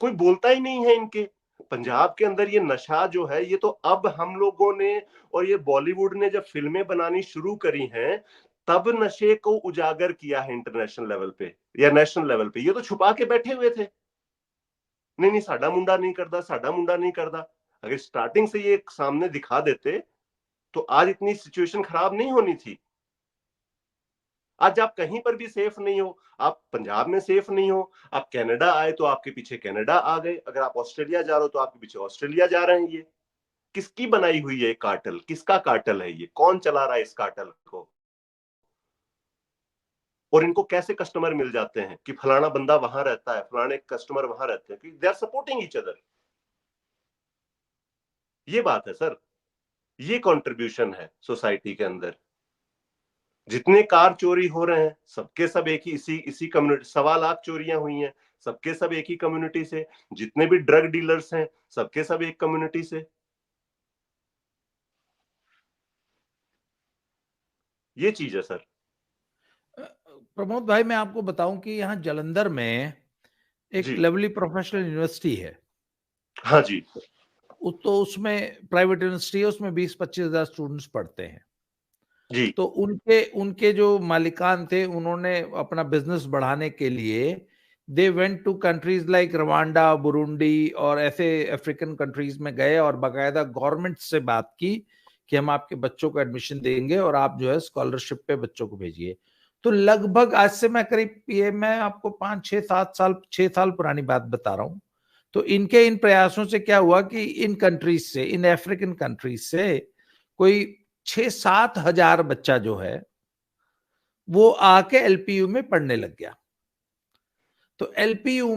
S2: कोई बोलता ही नहीं है इनके। पंजाब के अंदर ये नशा जो है, ये तो अब हम लोगों ने और ये बॉलीवुड ने जब फिल्में बनानी शुरू करी हैं, तब नशे को उजागर किया है इंटरनेशनल लेवल पे या नेशनल लेवल पे। ये तो छुपा के बैठे हुए थे, नहीं नहीं साडा मुंडा नहीं करता, साडा मुंडा नहीं करता। अगर स्टार्टिंग से ये सामने दिखा देते तो आज इतनी सिचुएशन खराब नहीं होनी थी। आज आप कहीं पर भी सेफ नहीं हो, आप पंजाब में सेफ नहीं हो, आप कनाडा आए तो आपके पीछे कनाडा आ गए, अगर आप ऑस्ट्रेलिया जा रहे हो तो आपके पीछे ऑस्ट्रेलिया जा रहे हैं। ये किसकी बनाई हुई है कार्टल? किसका कार्टल है ये? कौन चला रहा है इस कार्टल को? और इनको कैसे कस्टमर मिल जाते हैं कि फलाना बंदा वहां रहता है, फलाने कस्टमर वहां रहते हैं, they are supporting each other. ये बात है सर, ये कंट्रीब्यूशन है सोसाइटी के अंदर। जितने कार चोरी हो रहे हैं सबके सब एक ही इसी कम्युनिटी, 1.25 लाख चोरियां हुई हैं, सबके सब एक ही कम्युनिटी से। जितने भी ड्रग डीलर्स हैं सबके सब एक कम्युनिटी से। ये चीज है सर।
S1: प्रमोद भाई, मैं आपको बताऊं कि यहाँ जालंधर में एक
S2: जी।
S1: लवली प्रोफेशनल यूनिवर्सिटी है।
S2: हाँ जी।
S1: तो उसमें प्राइवेट यूनिवर्सिटी है, उसमें 20-25 हजार स्टूडेंट्स पढ़ते हैं।
S2: जी।
S1: तो उनके उनके जो मालिकान थे, उन्होंने अपना बिजनेस बढ़ाने के लिए they went to countries like Rwanda, Burundi और ऐसे अफ्रीकन कंट्रीज में गए और बाकायदा गवर्नमेंट से बात की कि हम आपके बच्चों को एडमिशन देंगे और आप जो है स्कॉलरशिप पे बच्चों को भेजिए। तो लगभग आज से मैं करीब, ये मैं आपको 5-6-7 साल 6 साल पुरानी बात बता रहा हूं। तो इनके इन प्रयासों से क्या हुआ कि इन कंट्रीज से, इन अफ्रीकन कंट्रीज से कोई 6-7 हजार बच्चा जो है वो आके एलपीयू में पढ़ने लग गया। तो एलपीयू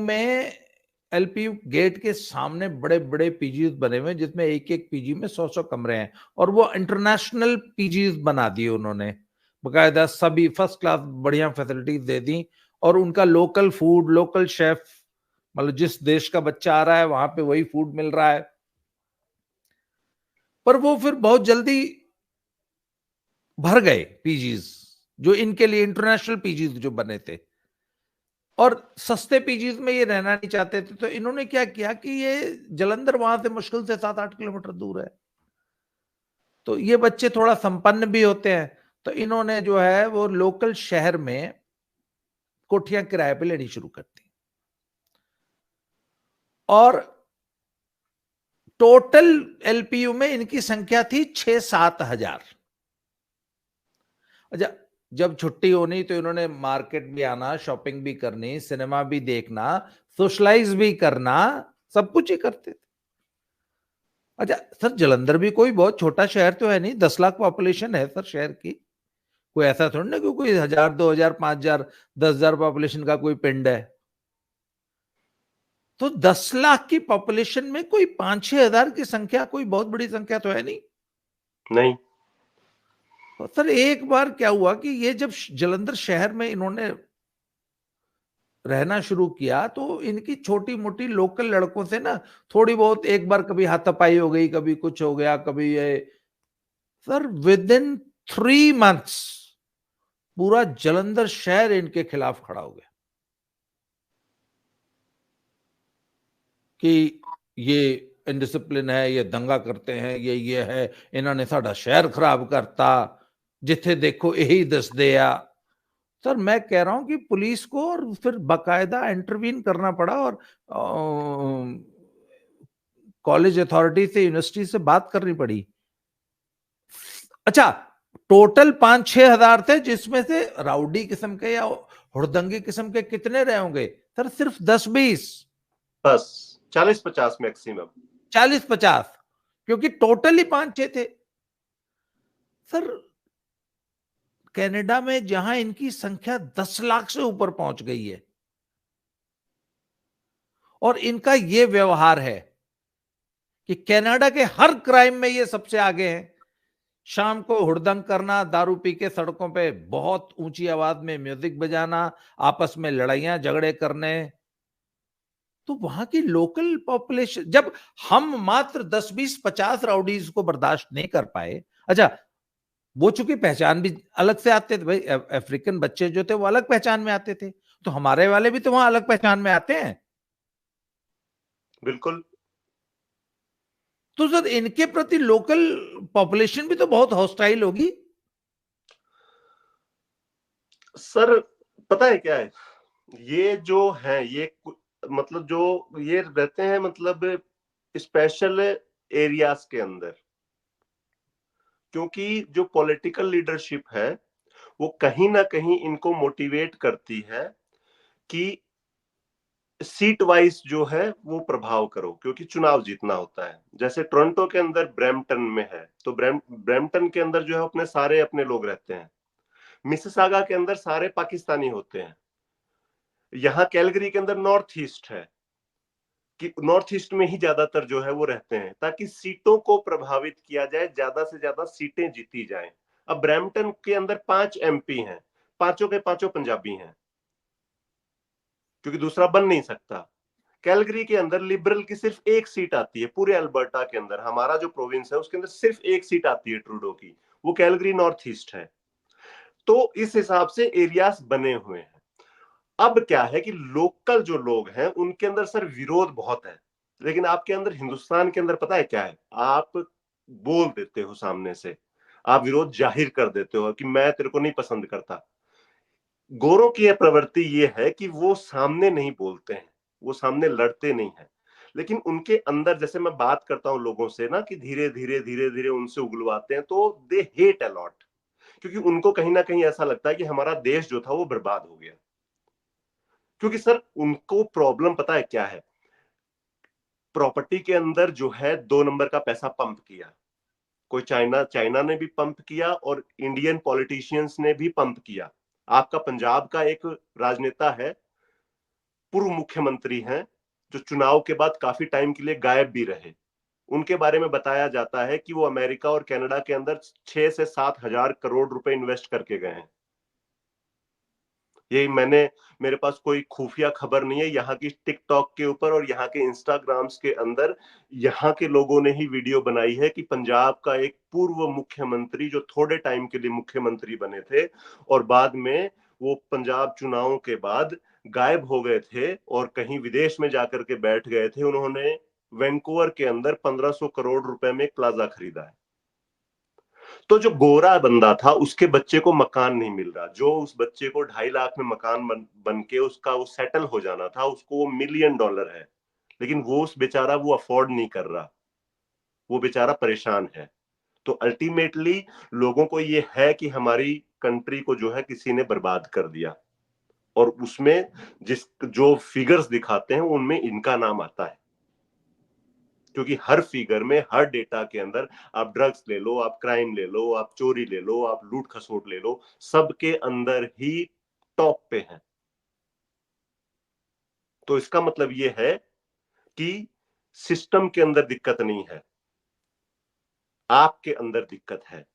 S1: गेट के सामने बड़े बड़े पीजीज बने हुए, जिसमें एक एक पीजी में 100-100 कमरे हैं, और वो इंटरनेशनल पीजीज बना दिए उन्होंने, बकायदा सभी फर्स्ट क्लास बढ़िया फैसिलिटीज दे दी। और उनका लोकल फूड, लोकल शेफ, मतलब जिस देश का बच्चा आ रहा है वहां पे वही फूड मिल रहा है। पर वो फिर बहुत जल्दी भर गए पीजीज, जो इनके लिए इंटरनेशनल पीजीज जो बने थे, और सस्ते पीजीज में ये रहना नहीं चाहते थे। तो इन्होंने क्या किया कि ये जलंधर वहां से मुश्किल से 7-8 किलोमीटर दूर है, तो ये बच्चे थोड़ा संपन्न भी होते हैं, तो इन्होंने जो है वो लोकल शहर में कोठियां किराए पे लेनी शुरू कर दी। और टोटल एलपीयू में इनकी संख्या थी 6-7 हजार। अच्छा, जब छुट्टी होनी तो इन्होंने मार्केट भी आना, शॉपिंग भी करनी, सिनेमा भी देखना, सोशलाइज भी करना, सब कुछ ही करते थे। अच्छा सर, जलंधर भी कोई बहुत छोटा शहर तो है नहीं, 10 लाख पॉपुलेशन है सर शहर की। कोई ऐसा थोड़ी ना कि कोई 1,000, 2,000, 5,000, 10,000 पॉपुलेशन का कोई पिंड है। तो 10 लाख की पॉपुलेशन में कोई 5-6 हजार की संख्या कोई बहुत बड़ी संख्या तो है नहीं।
S2: नहीं।
S1: तो सर एक बार क्या हुआ कि ये जब जलंधर शहर में इन्होंने रहना शुरू किया, तो इनकी छोटी मोटी लोकल लड़कों से ना थोड़ी बहुत, एक बार कभी हाथापाई हो गई, कभी कुछ हो गया, कभी ये। सर विद इन 3 मंथ्स पूरा जलंधर शहर इनके खिलाफ खड़ा हो गया कि ये इनडिसिप्लिन है, ये दंगा करते हैं, ये है, इन्होंने साडा शहर खराब करता, जिथे देखो यही दस दिया। सर मैं कह रहा हूं कि पुलिस को और फिर बाकायदा इंटरवीन करना पड़ा, और कॉलेज अथॉरिटी से, यूनिवर्सिटी से बात करनी पड़ी। अच्छा, टोटल 5-6 हजार थे, जिसमें से राउडी किस्म के या हुड़दंगी किस्म के कितने रहे होंगे सर? सिर्फ 10-20,
S2: बस 40-50 मैक्सिमम।
S1: 40-50, क्योंकि टोटल ही 5-6 थे सर। कनाडा में जहां इनकी संख्या 10 लाख से ऊपर पहुंच गई है, और इनका यह व्यवहार है कि कनाडा के हर क्राइम में ये सबसे आगे हैं। शाम को हुड़दंग करना, दारू पी के सड़कों पे बहुत ऊंची आवाज में म्यूजिक बजाना, आपस में लड़ाइयां झगड़े करने। तो वहां की लोकल पॉपुलेशन, जब हम मात्र 10-20-50 राउडीज को बर्दाश्त नहीं कर पाए। अच्छा, वो चूंकि पहचान भी अलग से आते थे भाई, अफ्रीकन बच्चे जो थे वो अलग पहचान में आते थे, तो हमारे वाले भी तो वहां अलग पहचान में आते हैं।
S2: बिल्कुल।
S1: तो सर इनके प्रति लोकल पॉपुलेशन भी तो बहुत हॉस्टाइल होगी।
S2: सर पता है क्या है, ये जो है ये मतलब जो ये रहते हैं मतलब स्पेशल एरियाज के अंदर, क्योंकि जो पॉलिटिकल लीडरशिप है वो कहीं ना कहीं इनको मोटिवेट करती है कि सीट वाइज जो है वो प्रभाव करो, क्योंकि चुनाव जीतना होता है। जैसे टोरंटो के अंदर ब्रैम्पटन में है, तो ब्रैम्पटन के अंदर जो है अपने सारे अपने लोग रहते हैं। मिसिसागा के अंदर सारे पाकिस्तानी होते हैं। यहाँ कैलगरी के अंदर नॉर्थ ईस्ट है, कि नॉर्थ ईस्ट में ही ज्यादातर जो है वो रहते हैं, ताकि सीटों को प्रभावित किया जाए, ज्यादा से ज्यादा सीटें जीती जाएं। अब ब्रैम्पटन के अंदर 5 एमपी हैं, पांचों के पांचों पंजाबी हैं, क्योंकि दूसरा बन नहीं सकता। कैलगरी के अंदर लिबरल की सिर्फ एक सीट आती है, पूरे अल्बर्टा के अंदर, हमारा जो प्रोविंस है उसके अंदर सिर्फ एक सीट आती है ट्रूडो की, वो कैलगरी नॉर्थ ईस्ट है। तो इस हिसाब से एरियाज बने हुए हैं। अब क्या है कि लोकल जो लोग हैं उनके अंदर सर विरोध बहुत है, लेकिन आपके अंदर, हिंदुस्तान के अंदर पता है क्या है, आप बोल देते हो सामने से, आप विरोध जाहिर कर देते हो कि मैं तेरे को नहीं पसंद करता। गोरों की यह प्रवृत्ति ये है कि वो सामने नहीं बोलते हैं, वो सामने लड़ते नहीं है, लेकिन उनके अंदर, जैसे मैं बात करता हूं लोगों से ना, कि धीरे धीरे धीरे धीरे उनसे उगलवाते हैं, तो दे हेट अलॉट, क्योंकि उनको कहीं ना कहीं ऐसा लगता है कि हमारा देश जो था वो बर्बाद हो गया। क्योंकि सर उनको प्रॉब्लम पता है क्या है, प्रॉपर्टी के अंदर जो है 2 नंबर का पैसा पंप किया, कोई चाइना चाइना ने भी पंप किया और इंडियन पॉलिटिशियंस ने भी पंप किया। आपका पंजाब का एक राजनेता है, पूर्व मुख्यमंत्री हैं, जो चुनाव के बाद काफी टाइम के लिए गायब भी रहे। उनके बारे में बताया जाता है कि वो अमेरिका और कनाडा के अंदर 6 से 7 हजार करोड़ रुपए इन्वेस्ट करके गए हैं। यही मैंने, मेरे पास कोई खुफिया खबर नहीं है, यहाँ की टिकटॉक के ऊपर और यहाँ के इंस्टाग्राम्स के अंदर यहाँ के लोगों ने ही वीडियो बनाई है कि पंजाब का एक पूर्व मुख्यमंत्री जो थोड़े टाइम के लिए मुख्यमंत्री बने थे और बाद में वो पंजाब चुनावों के बाद गायब हो गए थे और कहीं विदेश में जाकर के बैठ गए थे, उन्होंने वैंकूवर के अंदर 1500 करोड़ रुपए में एक प्लाजा खरीदा है। तो जो गोरा बंदा था उसके बच्चे को मकान नहीं मिल रहा, जो उस बच्चे को 2.5 लाख में मकान बन के उसका वो सेटल हो जाना था, उसको वो $1 मिलियन है, लेकिन वो उस बेचारा वो अफोर्ड नहीं कर रहा, वो बेचारा परेशान है। तो अल्टीमेटली लोगों को ये है कि हमारी कंट्री को जो है किसी ने बर्बाद कर दिया, और उसमें जिस जो फिगर्स दिखाते हैं उनमें इनका नाम आता है, क्योंकि हर फिगर में, हर डेटा के अंदर, आप ड्रग्स ले लो, आप क्राइम ले लो, आप चोरी ले लो, आप लूट खसोट ले लो, सबके अंदर ही टॉप पे है। तो इसका मतलब ये है कि सिस्टम के अंदर दिक्कत नहीं है, आपके अंदर दिक्कत है।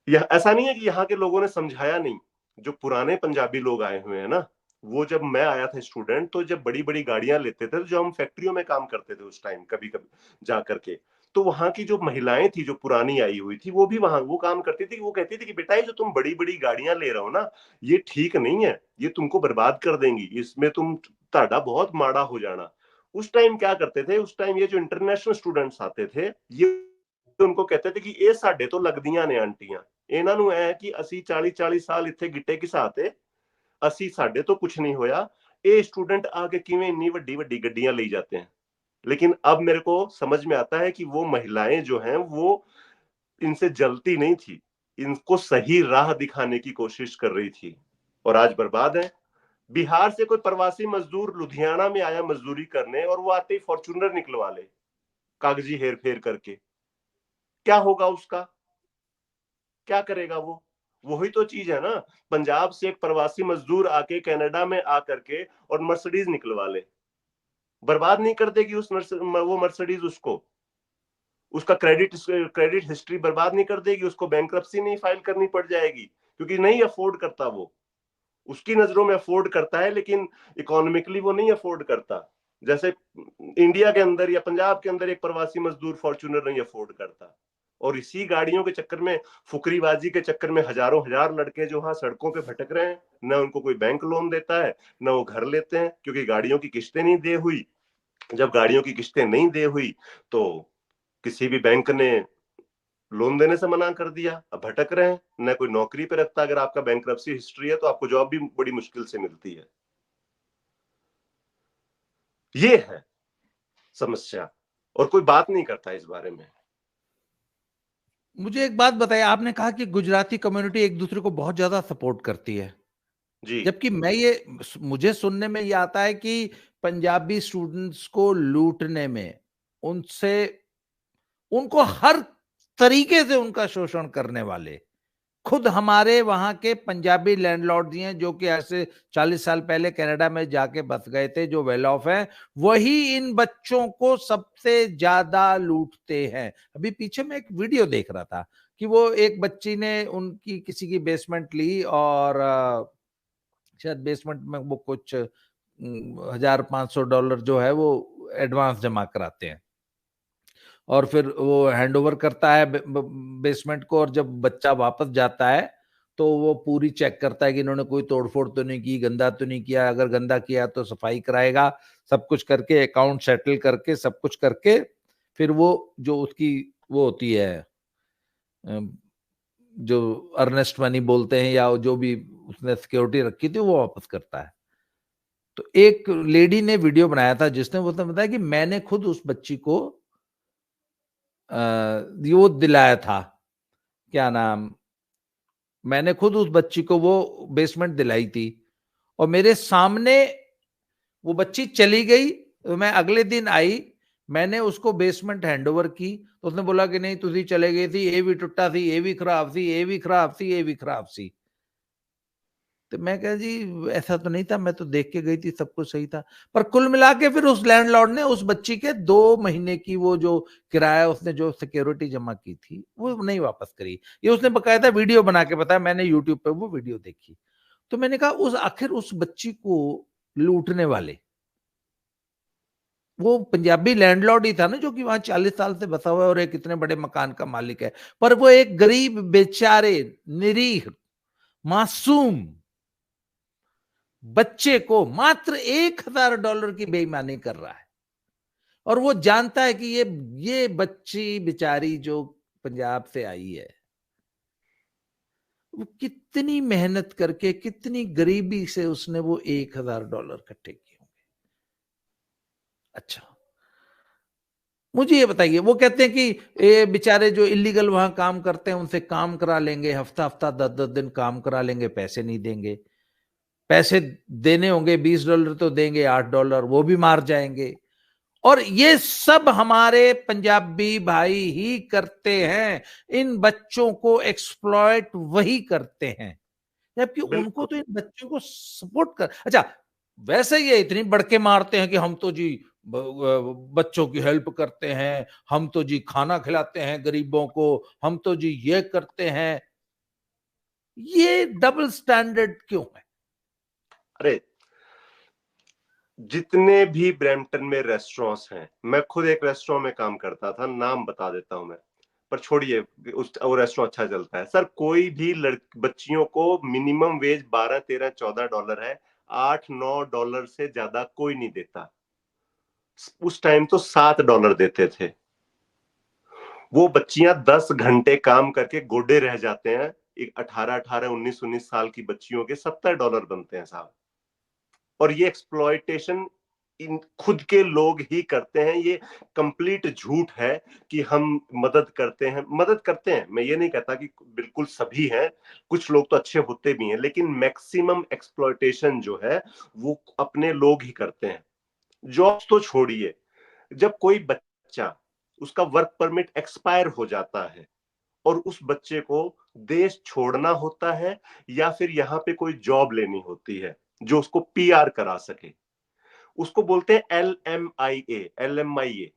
S2: यह ऐसा नहीं है कि यहाँ के लोगों ने समझाया नहीं। जो पुराने पंजाबी लोग आए हुए हैं ना, वो, जब मैं आया था स्टूडेंट, तो जब बड़ी बड़ी गाड़ियां लेते थे, जो हम फैक्ट्रियों में काम करते थे उस टाइम, कभी कभी जा करके, तो वहां की जो महिलाएं थी जो पुरानी आई हुई थी, वो भी वहां वो काम करती थी। वो कहती थी कि बेटा, ये जो तुम बड़ी बड़ी गाड़ियां ले रहे हो ना, ये ठीक नहीं है, ये तुमको बर्बाद कर देंगी, इसमें तुम ताड़ा बहुत माड़ा हो जाना। उस टाइम क्या करते थे, उस टाइम ये जो इंटरनेशनल स्टूडेंट्स आते थे, ये उनको कहते थे कि ये साडे तो लगदियां ने आंटियां, ਇਹਨਾਂ ਨੂੰ ਐ ਕਿ ਅਸੀਂ 40 ਸਾਲ ਇੱਥੇ ਗਿੱਟੇ ਘਿਸਾਤੇ, ਅਸੀਂ ਸਾਡੇ ਤੋਂ कुछ नहीं होया, ये स्टूडेंट आके किवें इन्नी ਵੱਡੀ ਵੱਡੀ ਗੱਡੀਆਂ ਲਈ जाते हैं। लेकिन अब मेरे को समझ में आता है कि वो महिलाएं जो हैं वो इनसे जलती नहीं थी, इनको सही राह दिखाने की कोशिश कर रही थी, और आज बर्बाद है। बिहार से कोई प्रवासी मजदूर लुधियाना में आया मजदूरी करने, और वो आते ही फॉर्च्यूनर निकलवा ले कागजी हेर फेर करके, क्या होगा उसका, क्या करेगा वो? वही तो चीज है ना। पंजाब से एक प्रवासी मजदूर आके कनाडा में आकर के और मर्सिडीज निकलवा ले, बर्बाद नहीं कर देगी वो मर्सिडीज उसको, उसका क्रेडिट हिस्ट्री बर्बाद नहीं कर देगी, उसको बैंक्रप्सी नहीं फाइल करनी पड़ जाएगी, क्योंकि नहीं अफोर्ड करता वो। उसकी नजरों में अफोर्ड करता है, लेकिन इकोनॉमिकली वो नहीं अफोर्ड करता। जैसे इंडिया के अंदर या पंजाब के अंदर एक प्रवासी मजदूर फॉर्च्यूनर नहीं अफोर्ड करता, और इसी गाड़ियों के चक्कर में, फुकरीबाजी के चक्कर में हजारों हजार लड़के जो हाँ सड़कों पे भटक रहे हैं, न उनको कोई बैंक लोन देता है, न वो घर लेते हैं, क्योंकि गाड़ियों की किस्तें नहीं दे हुई। जब गाड़ियों की किस्तें नहीं दे हुई, तो किसी भी बैंक ने लोन देने से मना कर दिया, अब भटक रहे हैं, न कोई नौकरी पे रखता। अगर आपका बैंक्रप्सी हिस्ट्री है तो आपको जॉब भी बड़ी मुश्किल से मिलती है। ये है समस्या, और कोई बात नहीं करता इस बारे में।
S1: मुझे एक बात बताइए, आपने कहा कि गुजराती कम्युनिटी एक दूसरे को बहुत ज्यादा सपोर्ट करती है,
S2: जी।
S1: जबकि मुझे सुनने में ये आता है कि पंजाबी स्टूडेंट्स को लूटने में, उनसे, उनको हर तरीके से उनका शोषण करने वाले खुद हमारे वहां के पंजाबी लैंडलॉर्ड ही हैं, जो कि ऐसे 40 साल पहले कनाडा में जाके बस गए थे, जो वेल ऑफ हैं, वही इन बच्चों को सबसे ज्यादा लूटते हैं। अभी पीछे मैं एक वीडियो देख रहा था कि वो एक बच्ची ने उनकी किसी की बेसमेंट ली, और शायद बेसमेंट में वो कुछ $1,500 जो है वो एडवांस जमा कराते हैं, और फिर वो हैंड ओवर करता है बेसमेंट को, और जब बच्चा वापस जाता है तो वो पूरी चेक करता है कि इन्होंने कोई तोड़फोड़ तो नहीं की, गंदा तो नहीं किया, अगर गंदा किया तो सफाई कराएगा, सब कुछ करके अकाउंट सेटल करके सब कुछ करके फिर वो जो उसकी वो होती है, जो अर्नेस्ट मनी बोलते हैं या जो भी उसने सिक्योरिटी रखी थी, वो वापस करता है। तो एक लेडी ने वीडियो बनाया था जिसने वो बताया कि मैंने खुद उस बच्ची को वो दिलाया था, क्या नाम, मैंने खुद उस बच्ची को वो बेसमेंट दिलाई थी, और मेरे सामने वो बच्ची चली गई, तो मैं अगले दिन आई, मैंने उसको बेसमेंट हैंडओवर की, तो उसने बोला कि नहीं तुसी चले गई थी, ये भी टुट्टा थी, ये भी खराब थी, ये भी खराब थी, ये भी खराब थी। तो मैं कहा जी ऐसा तो नहीं था, मैं तो देख के गई थी, सब कुछ सही था। पर कुल मिला के फिर उस लैंडलॉर्ड ने उस बच्ची के 2 महीने की वो जो किराया उसने जो सिक्योरिटी जमा की थी वो नहीं वापस करी। ये उसने बकायदा वीडियो बना के बताया, मैंने यूट्यूब पे वो वीडियो देखी। तो मैंने कहा उस आखिर उस बच्ची को लूटने वाले वो पंजाबी लैंडलॉर्ड ही था ना, जो कि वहां 40 साल से बसा हुआ है और एक इतने बड़े मकान का मालिक है, पर वो एक गरीब बेचारे निरीह मासूम बच्चे को मात्र $1,000 की बेईमानी कर रहा है। और वो जानता है कि ये बच्ची बेचारी जो पंजाब से आई है, वो कितनी मेहनत करके कितनी गरीबी से उसने वो $1,000 इकट्ठे किए होंगे। अच्छा, मुझे ये बताइए, वो कहते हैं कि ये बेचारे जो इलीगल वहां काम करते हैं उनसे काम करा लेंगे, हफ्ता हफ्ता 10-10 दिन काम करा लेंगे, पैसे नहीं देंगे, पैसे देने होंगे $20 तो देंगे, $8 वो भी मार जाएंगे। और ये सब हमारे पंजाबी भाई ही करते हैं, इन बच्चों को एक्सप्लॉइट वही करते हैं, जबकि उनको
S2: बिल्कुल।
S1: तो इन बच्चों को सपोर्ट कर, अच्छा वैसे ये इतनी बढ़के मारते हैं कि हम तो जी बच्चों की हेल्प करते हैं, हम तो जी खाना खिलाते हैं गरीबों को, हम तो जी ये करते हैं। ये डबल स्टैंडर्ड क्यों है?
S2: अरे, जितने भी ब्रैम्पटन में रेस्टोरेंट्स हैं, मैं खुद एक रेस्टोरेंट में काम करता था, नाम बता देता हूं मैं, पर छोड़िए, उस वो रेस्टोरेंट अच्छा चलता है सर। कोई भी बच्चियों को मिनिमम वेज 12, 13, 14 डॉलर है, $8, $9 से ज्यादा कोई नहीं देता। उस टाइम तो $7 देते थे। वो बच्चियां 10 घंटे काम करके गोडे रह जाते हैं। एक 18, 18, 19 साल की बच्चियों के $70 बनते हैं साहब। और ये एक्सप्लॉयटेशन इन खुद के लोग ही करते हैं। ये कंप्लीट झूठ है कि हम मदद करते हैं। मदद करते हैं, मैं ये नहीं कहता कि बिल्कुल सभी हैं, कुछ लोग तो अच्छे होते भी हैं, लेकिन मैक्सिमम एक्सप्लॉयटेशन जो है वो अपने लोग ही करते हैं। जॉब्स तो छोड़िए, जब कोई बच्चा, उसका वर्क परमिट एक्सपायर हो जाता है और उस बच्चे को देश छोड़ना होता है या फिर यहाँ पे कोई जॉब लेनी होती है जो उसको पीआर करा सके, उसको बोलते हैं LMIA,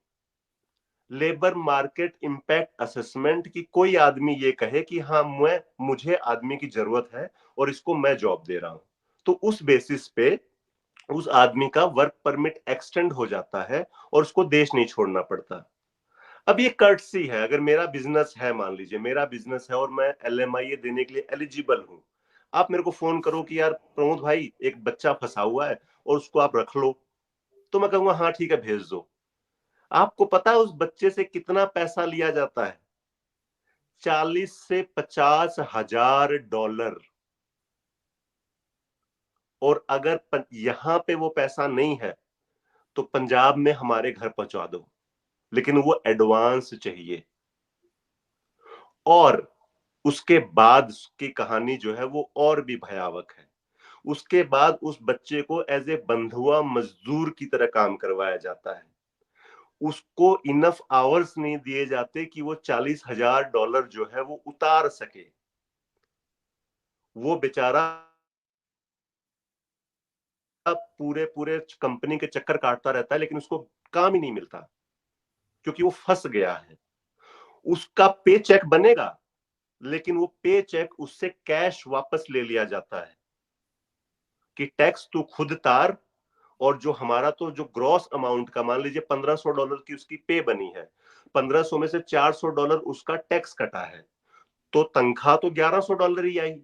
S2: labour market impact assessment. की कोई आदमी ये कहे कि हाँ मुझे आदमी की जरूरत है और इसको मैं जॉब दे रहा हूं, तो उस बेसिस पे उस आदमी का वर्क परमिट एक्सटेंड हो जाता है और उसको देश नहीं छोड़ना पड़ता। अब ये कर्टसी है, अगर मेरा बिजनेस है, मान लीजिए मेरा बिजनेस है और मैं LMIA देने के लिए एलिजिबल हूं, आप मेरे को फोन करो कि यार प्रमोद भाई एक बच्चा फंसा हुआ है और उसको आप रख लो, तो मैं कहूंगा हाँ ठीक है भेज दो। आपको पता है उस बच्चे से कितना पैसा लिया जाता है? 40 से 50 हजार डॉलर। और अगर यहां पे वो पैसा नहीं है तो पंजाब में हमारे घर पहुंचा दो, लेकिन वो एडवांस चाहिए। और उसके बाद की कहानी जो है वो और भी भयावक है। उसके बाद उस बच्चे को एज ए बंधुआ मजदूर की तरह काम करवाया जाता है। उसको इनफ आवर्स नहीं दिए जाते कि वो $40,000 जो है वो उतार सके। वो बेचारा पूरे पूरे कंपनी के चक्कर काटता रहता है, लेकिन उसको काम ही नहीं मिलता क्योंकि वो फंस गया है। उसका पे चेक बनेगा, लेकिन वो पे चेक उससे कैश वापस ले लिया जाता है कि टैक्स तू खुद तार। और जो हमारा तो जो ग्रॉस अमाउंट का, मान लीजिए $1,500 की उसकी पे बनी है, 1,500 में से $400 उसका टैक्स कटा है, तो तनख्वाह तो $1,100 ही आई।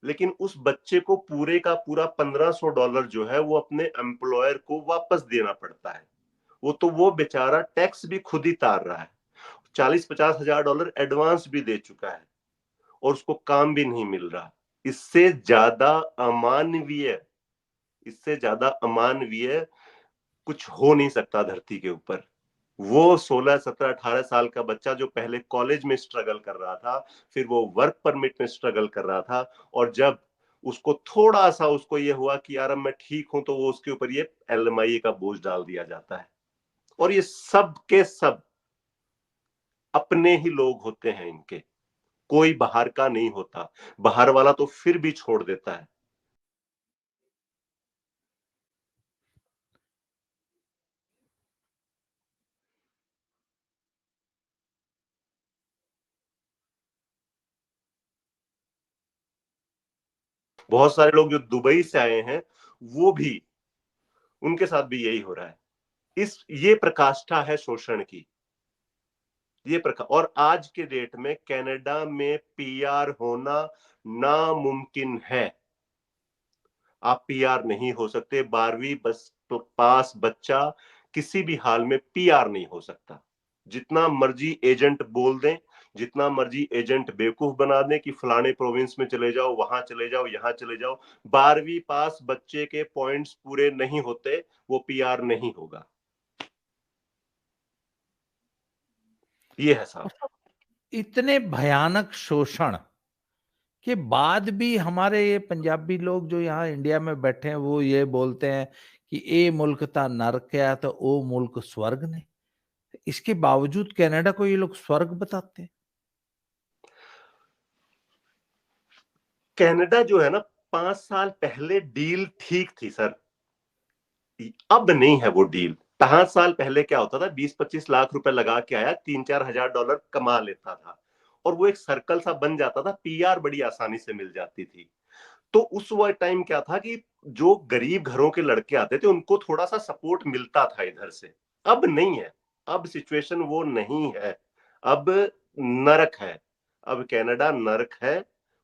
S2: लेकिन उस बच्चे को पूरे का पूरा $1,500 जो है वो अपने एम्प्लॉयर को वापस देना पड़ता है। वो बेचारा टैक्स भी खुद ही तार रहा है, 40-50 हजार $50,000 एडवांस भी दे चुका है, और उसको काम भी नहीं मिल रहा। इससे ज्यादा अमानवीय, इससे ज्यादा अमानवीय कुछ हो नहीं सकता धरती के ऊपर। वो 16, 17, 18 साल का बच्चा जो पहले कॉलेज में स्ट्रगल कर रहा था, फिर वो वर्क परमिट में स्ट्रगल कर रहा था, और जब उसको थोड़ा सा उसको ये हुआ कि यार अब मैं ठीक हूं, तो वो उसके ऊपर ये एलएमआई का बोझ डाल दिया जाता है। और ये सब के सब अपने ही लोग होते हैं इनके, कोई बाहर का नहीं होता। बाहर वाला तो फिर भी छोड़ देता है। बहुत सारे लोग जो दुबई से आए हैं, वो भी, उनके साथ भी यही हो रहा है। ये प्रकाष्ठा है शोषण की, ये प्रकार। और आज के डेट में कनाडा में पीआर होना नामुमकिन है। आप पीआर नहीं हो सकते। 12वीं बस पास बच्चा किसी भी हाल में पीआर नहीं हो सकता। जितना मर्जी एजेंट बोल दें, जितना मर्जी एजेंट बेवकूफ बना दें कि फलाने प्रोविंस में चले जाओ, वहां चले जाओ, यहां चले जाओ, 12वीं पास बच्चे के पॉइंट्स पूरे नहीं होते, वो पीआर नहीं होगा। ये है साहब।
S1: इतने भयानक शोषण के बाद भी हमारे ये पंजाबी लोग जो यहाँ इंडिया में बैठे हैं वो ये बोलते हैं कि ए मुल्क ता नरक है तो ओ मुल्क स्वर्ग ने। इसके बावजूद कनाडा को ये लोग स्वर्ग बताते हैं।
S2: कनाडा जो है ना, 5 साल पहले डील ठीक थी सर, अब नहीं है वो डील। 5 साल पहले क्या होता था, 20-25 लाख रुपए लगा के आया, 3-4 हजार $, कमा लेता था, और वो एक सर्कल सा बन जाता था, पीआर बड़ी आसानी से मिल जाती थी। तो उस वक्त टाइम क्या था कि जो गरीब घरों के लड़के आते थे उनको थोड़ा सा सपोर्ट मिलता था इधर से। अब नहीं है, अब सिचुएशन वो नहीं है, अब नरक है। अब कनाडा नरक है।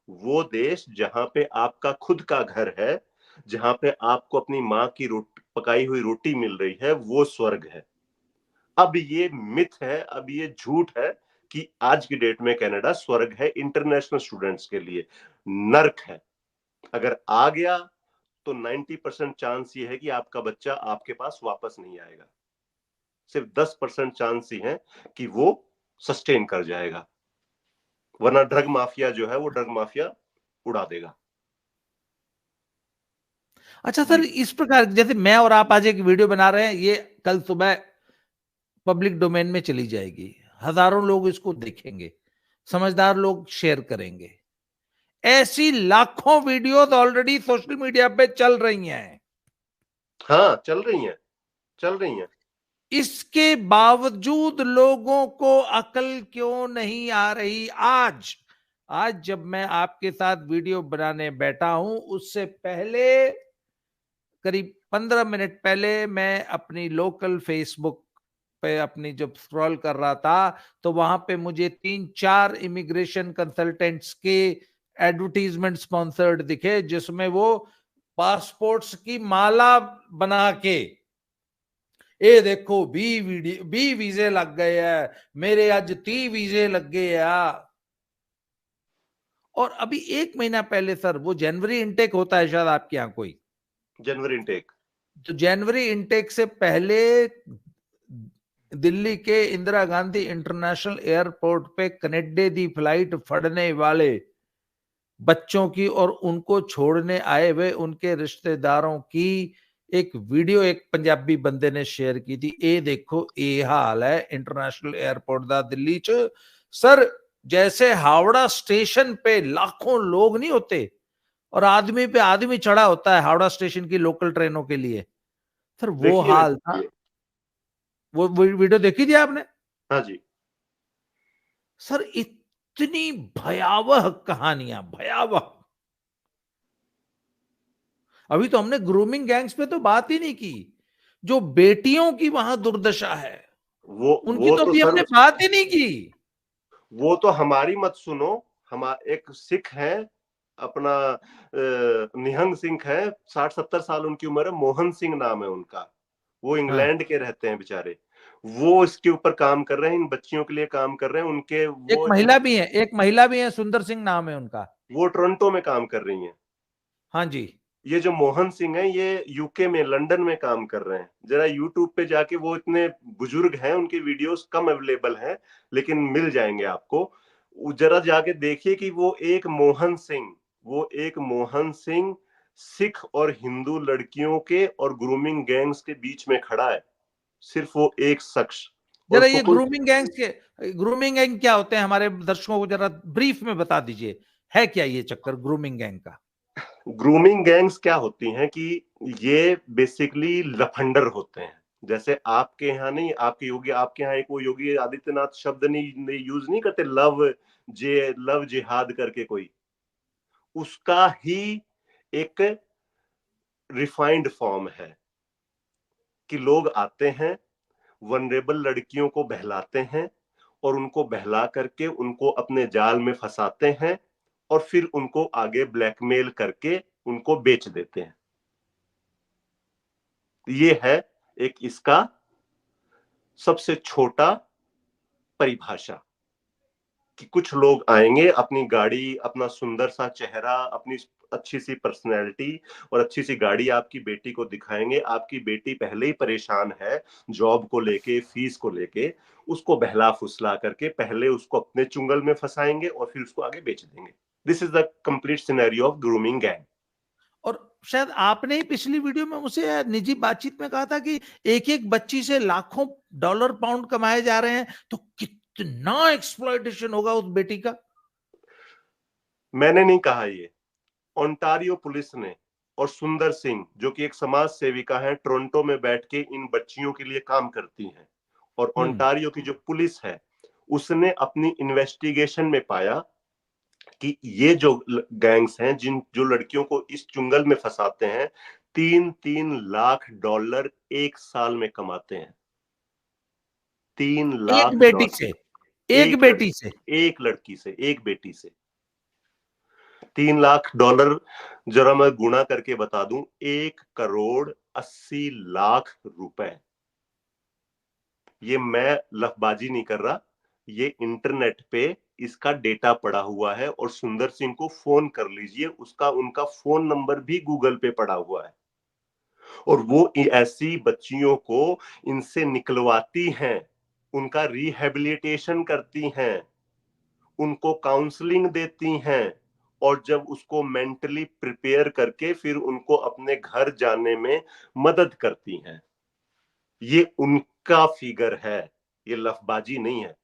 S2: वो देश जहां पे आपका खुद का घर है, जहां पे आपको अपनी माँ की पकाई हुई रोटी मिल रही है, वो स्वर्ग है। अब ये मिथ है, अब ये झूठ है कि आज की डेट में कनाडा स्वर्ग है इंटरनेशनल स्टूडेंट्स के लिए, नर्क है। अगर आ गया तो 90% चांस ये है कि आपका बच्चा आपके पास वापस नहीं आएगा। सिर्फ 10% चांस ही है कि वो सस्टेन कर जाएगा, वरना ड्रग माफिया जो है वो ड्रग माफिया उड़ा देगा।
S1: अच्छा सर,
S2: ये
S1: इस प्रकार जैसे मैं और आप आज एक वीडियो बना रहे हैं, ये कल सुबह पब्लिक डोमेन में चली जाएगी, हजारों लोग इसको देखेंगे, समझदार लोग शेयर करेंगे। ऐसी लाखों वीडियोस ऑलरेडी सोशल मीडिया पे चल रही हैं।
S2: हाँ, चल रही हैं, चल रही हैं।
S1: इसके बावजूद लोगों को अकल क्यों नहीं आ रही? आज आज जब मैं आपके साथ वीडियो बनाने बैठा हूं, उससे पहले करीब 15 मिनट पहले मैं अपनी लोकल फेसबुक पे अपनी जब स्क्रॉल कर रहा था, तो वहां पे मुझे 3-4 इमिग्रेशन कंसल्टेंट्स के एडवर्टीजमेंट स्पॉन्सर्ड दिखे, जिसमें वो पासपोर्ट्स की माला बना के, ये देखो बी वीजे लग गए हैं, मेरे आज 30 वीजे लग गए हैं। और अभी 1 महीना पहले सर, वो जनवरी इनटेक होता है शायद आपके यहाँ कोई,
S2: जनवरी इनटेक।
S1: तो जनवरी इनटेक से पहले दिल्ली के इंदिरा गांधी इंटरनेशनल एयरपोर्ट पे कनेडा दी फ्लाइट फड़ने वाले बच्चों की और उनको छोड़ने आए हुए उनके रिश्तेदारों की एक वीडियो एक पंजाबी बंदे ने शेयर की थी। ये देखो ये हाल है इंटरनेशनल एयरपोर्ट दा दिल्ली च। सर जैसे हावड़ा स्टेशन पे लाखों लोग नहीं होते और आदमी पे आदमी चढ़ा होता है हावड़ा स्टेशन की लोकल ट्रेनों के लिए, सर वो
S2: देखिए ना,
S1: हाल था।
S2: देखिए।
S1: वो वीडियो देखी थी आपने?
S2: हाँ जी।
S1: सर इतनी भयावह कहानियां, भयावह। अभी तो हमने ग्रूमिंग गैंग्स पे तो बात ही नहीं की, जो बेटियों की वहां दुर्दशा है उनकी
S2: वो
S1: तो
S2: तो
S1: अभी
S2: सर,
S1: हमने बात ही नहीं की।
S2: वो तो हमारी मत सुनो। हम एक सिख है अपना, निहंग सिंह है, 60-70 साल उनकी उम्र है, मोहन सिंह नाम है उनका। वो
S1: हाँ,
S2: इंग्लैंड के रहते हैं बेचारे। वो इसके ऊपर काम कर रहे हैं, इन बच्चियों के लिए काम कर रहे हैं। उनके
S1: एक
S2: वो जो,
S1: महिला भी है, एक महिला भी है, सुंदर सिंह नाम है उनका।
S2: वो टोरंटो में काम कर रही हैं।
S1: हाँ जी।
S2: ये जो मोहन सिंह है, ये यूके में, लंदन में काम कर रहे हैं। जरा यूट्यूब पे जाके, वो इतने बुजुर्ग हैं, उनकी वीडियोस कम अवेलेबल हैं, लेकिन मिल जाएंगे आपको। जरा जाके देखिए कि वो एक मोहन सिंह सिख और हिंदू लड़कियों के और ग्रूमिंग गैंग्स के बीच में खड़ा है। सिर्फ वो एक शख्स। और
S1: जरा
S2: उसको
S1: ये
S2: कोई,
S1: ग्रूमिंग गैंग क्या होते हैं हमारे दर्शकों को जरा ब्रीफ में बता दीजिए, है क्या ये चक्कर ग्रूमिंग गैंग का?
S2: ग्रूमिंग गैंग्स क्या होती हैं कि ये बेसिकली लफंडर होते हैं। जैसे आपके यहाँ नहीं, आपके यहाँ एक वो योगी आदित्यनाथ शब्द नहीं यूज नहीं करते, लव जिहाद करके कोई, उसका ही एक रिफाइंड फॉर्म है कि लोग आते हैं, वनरेबल लड़कियों को बहलाते हैं और उनको बहला करके उनको अपने जाल में फंसाते हैं और फिर उनको आगे ब्लैकमेल करके उनको बेच देते हैं। ये है एक इसका सबसे छोटा परिभाषा, कि कुछ लोग आएंगे, अपनी गाड़ी, अपना सुंदर सा चेहरा, अपनी अच्छी सी पर्सनैलिटी और अच्छी सी गाड़ी आपकी बेटी को दिखाएंगे। आपकी बेटी पहले ही परेशान है जॉब को लेके, फीस को लेके, उसको बहला फुसला करके पहले उसको अपने चुंगल में फंसाएंगे और फिर उसको आगे बेच देंगे। This is the complete scenario of grooming gang.
S1: और शायद आपने ही पिछली वीडियो में मुझसे निजी बातचीत में कहा था कि एक एक बच्ची से लाखों डॉलर पाउंड कमाए जा रहे हैं, तो कितना एक्सप्लॉइटेशन होगा उस बेटी का।
S2: मैंने नहीं कहा ये, ओंटारियो पुलिस ने, और सुंदर सिंह जो कि एक समाज सेविका है, टोरंटो में बैठ के इन बच्चियों के लिए काम करती हैं, और
S1: हम्म।
S2: ओंटारियो की जो पुलिस है, उसने अपनी इन्वेस्टिगेशन में पाया कि ये जो गैंग्स हैं, जिन जो लड़कियों को इस चुंगल में फंसाते हैं, 3-3 लाख डॉलर एक साल में कमाते हैं। तीन
S1: एक
S2: लाख
S1: बेटी
S2: डॉलर
S1: से, एक
S2: एक
S1: बेटी से।
S2: एक लड़की से, एक बेटी से 3 लाख डॉलर। जरा मैं गुणा करके बता दूं, 1 करोड़ 80 लाख रुपए। ये मैं लफबाजी नहीं कर रहा, ये इंटरनेट पे इसका डेटा पड़ा हुआ है। और सुंदर सिंह को फोन कर लीजिए, उसका उनका फोन नंबर भी गूगल पे पड़ा हुआ है। और वो ऐसी बच्चियों को इनसे निकलवाती हैं, उनका रिहेबिलिटेशन करती हैं, उनको काउंसलिंग देती हैं, और जब उसको मेंटली प्रिपेयर करके फिर उनको अपने घर जाने में मदद करती हैं। ये उनका फिगर है, ये लफबाजी नहीं है,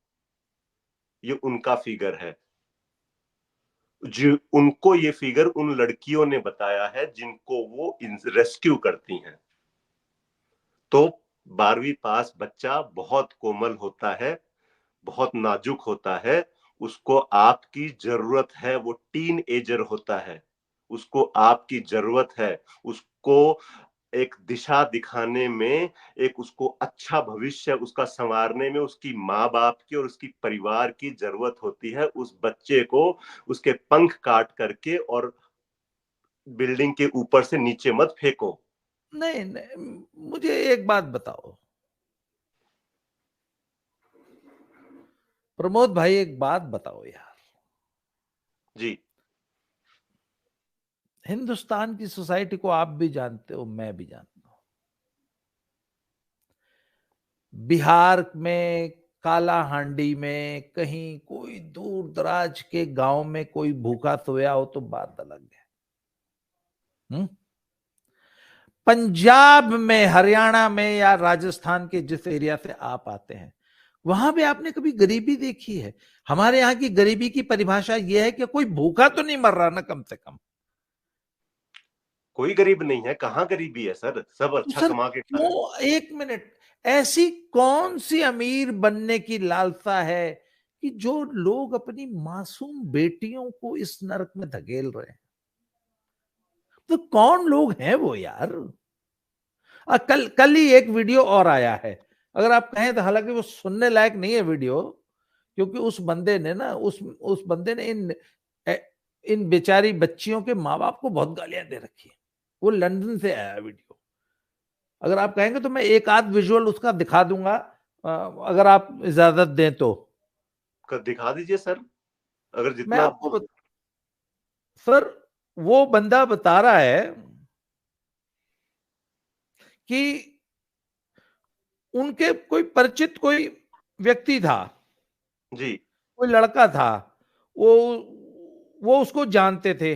S2: ये उनका फिगर है। जो उनको ये फिगर उन लड़कियों ने बताया है जिनको वो रेस्क्यू करती हैं। तो 12वीं पास बच्चा बहुत कोमल होता है, बहुत नाजुक होता है, उसको आपकी जरूरत है। वो टीन एजर होता है, उसको आपकी जरूरत है। उसको एक दिशा दिखाने में, एक उसको अच्छा भविष्य उसका संवारने में उसकी माँ बाप की और उसकी परिवार की जरूरत होती है। उस बच्चे को उसके पंख काट करके और बिल्डिंग के ऊपर से नीचे मत फेंको।
S1: नहीं, नहीं, मुझे एक बात बताओ प्रमोद भाई, एक बात बताओ यार।
S2: जी।
S1: हिंदुस्तान की सोसाइटी को आप भी जानते हो, मैं भी जानता हूं। बिहार में कालाहांडी में कहीं कोई दूर दराज के गांव में कोई भूखा सोया हो तो बात अलग है। पंजाब में, हरियाणा में या राजस्थान के जिस एरिया से आप आते हैं, वहां पे आपने कभी गरीबी देखी है? हमारे यहाँ की गरीबी की परिभाषा यह है कि कोई भूखा तो नहीं मर रहा ना, कम से कम।
S2: कोई गरीब नहीं है, कहाँ गरीबी है सर, सब
S1: तो
S2: अच्छा
S1: सर
S2: कमा के खा रहे हैं।
S1: वो, एक मिनट, ऐसी कौन सी अमीर बनने की लालसा है कि जो लोग अपनी मासूम बेटियों को इस नरक में धकेल रहे हैं? तो कौन लोग हैं वो यार? कल कल ही एक वीडियो और आया है, अगर आप कहें तो, हालांकि वो सुनने लायक नहीं है वीडियो, क्योंकि उस बंदे ने ना, उस बंदे ने इन बेचारी बच्चियों के माँ बाप को बहुत गालियां दे रखी है। वो लंदन से आया वीडियो, अगर आप कहेंगे तो मैं एक आध विजुअल उसका दिखा दूंगा, अगर आप इजाजत दें तो।
S2: दिखा दीजिए सर, अगर
S1: मैं
S2: जितना।
S1: आपको सर, वो बंदा बता रहा है कि उनके कोई परिचित कोई व्यक्ति था,
S2: जी
S1: कोई लड़का था, वो वो उसको जानते थे।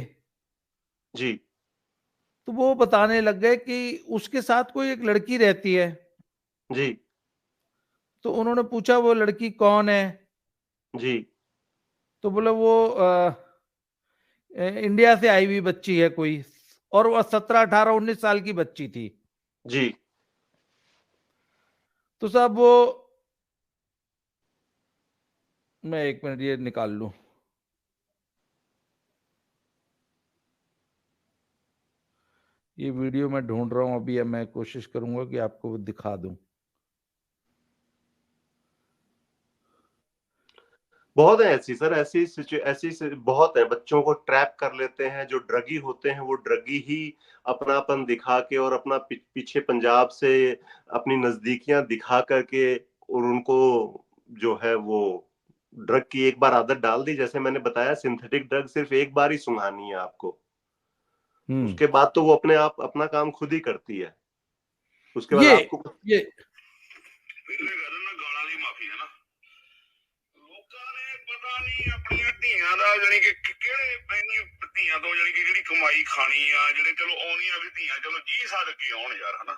S2: जी
S1: तो वो बताने लग गए कि उसके साथ कोई एक लड़की रहती है।
S2: जी
S1: तो उन्होंने पूछा वो लड़की कौन है?
S2: जी
S1: तो बोले वो इंडिया से आई हुई बच्ची है कोई, और वो 17 18 19 साल की बच्ची थी।
S2: जी
S1: तो साहब वो, मैं एक मिनट ये निकाल लूं, ये वीडियो मैं ढूंढ रहा हूं अभी, मैं कोशिश करूंगा कि आपको वो दिखा दूं।
S2: बहुत है ऐसी सर, बहुत है, बच्चों को ट्रैप कर लेते हैं, जो ड्रगी होते हैं वो ड्रगी ही अपनापन दिखा के और अपना पीछे पंजाब से अपनी नजदीकियां दिखा करके, और उनको जो है वो ड्रग की एक बार आदत डाल दी, जैसे मैंने बताया सिंथेटिक ड्रग सिर्फ एक बार ही सुंघानी है आपको,
S1: हम्म।
S2: उसके बाद तो वो अपने आप अपना काम खुद ही करती है, उसके बाद
S1: ये
S2: आपको।
S1: ये
S3: ਗਾਲਾਂ ਦੀ ਮਾਫੀ ਹੈ ਨਾ, ਲੋਕਾਂ ਨੇ ਪਤਾ ਨਹੀਂ ਆਪਣੀਆਂ ਧੀਆਂ ਦਾ ਜਾਨੀ ਕਿ ਕਿਹੜੇ ਪੈਣੀ ਧੀਆਂ ਤੋਂ ਜਾਨੀ ਕਿ ਜਿਹੜੀ ਕਮਾਈ ਖਾਣੀ ਆ, ਜਿਹੜੇ ਚਲੋ ਆਉਣੀਆਂ ਵੀ ਧੀਆਂ ਚਲੋ ਜੀ ਸਦਕੇ ਆਉਣ ਯਾਰ ਹਨਾ।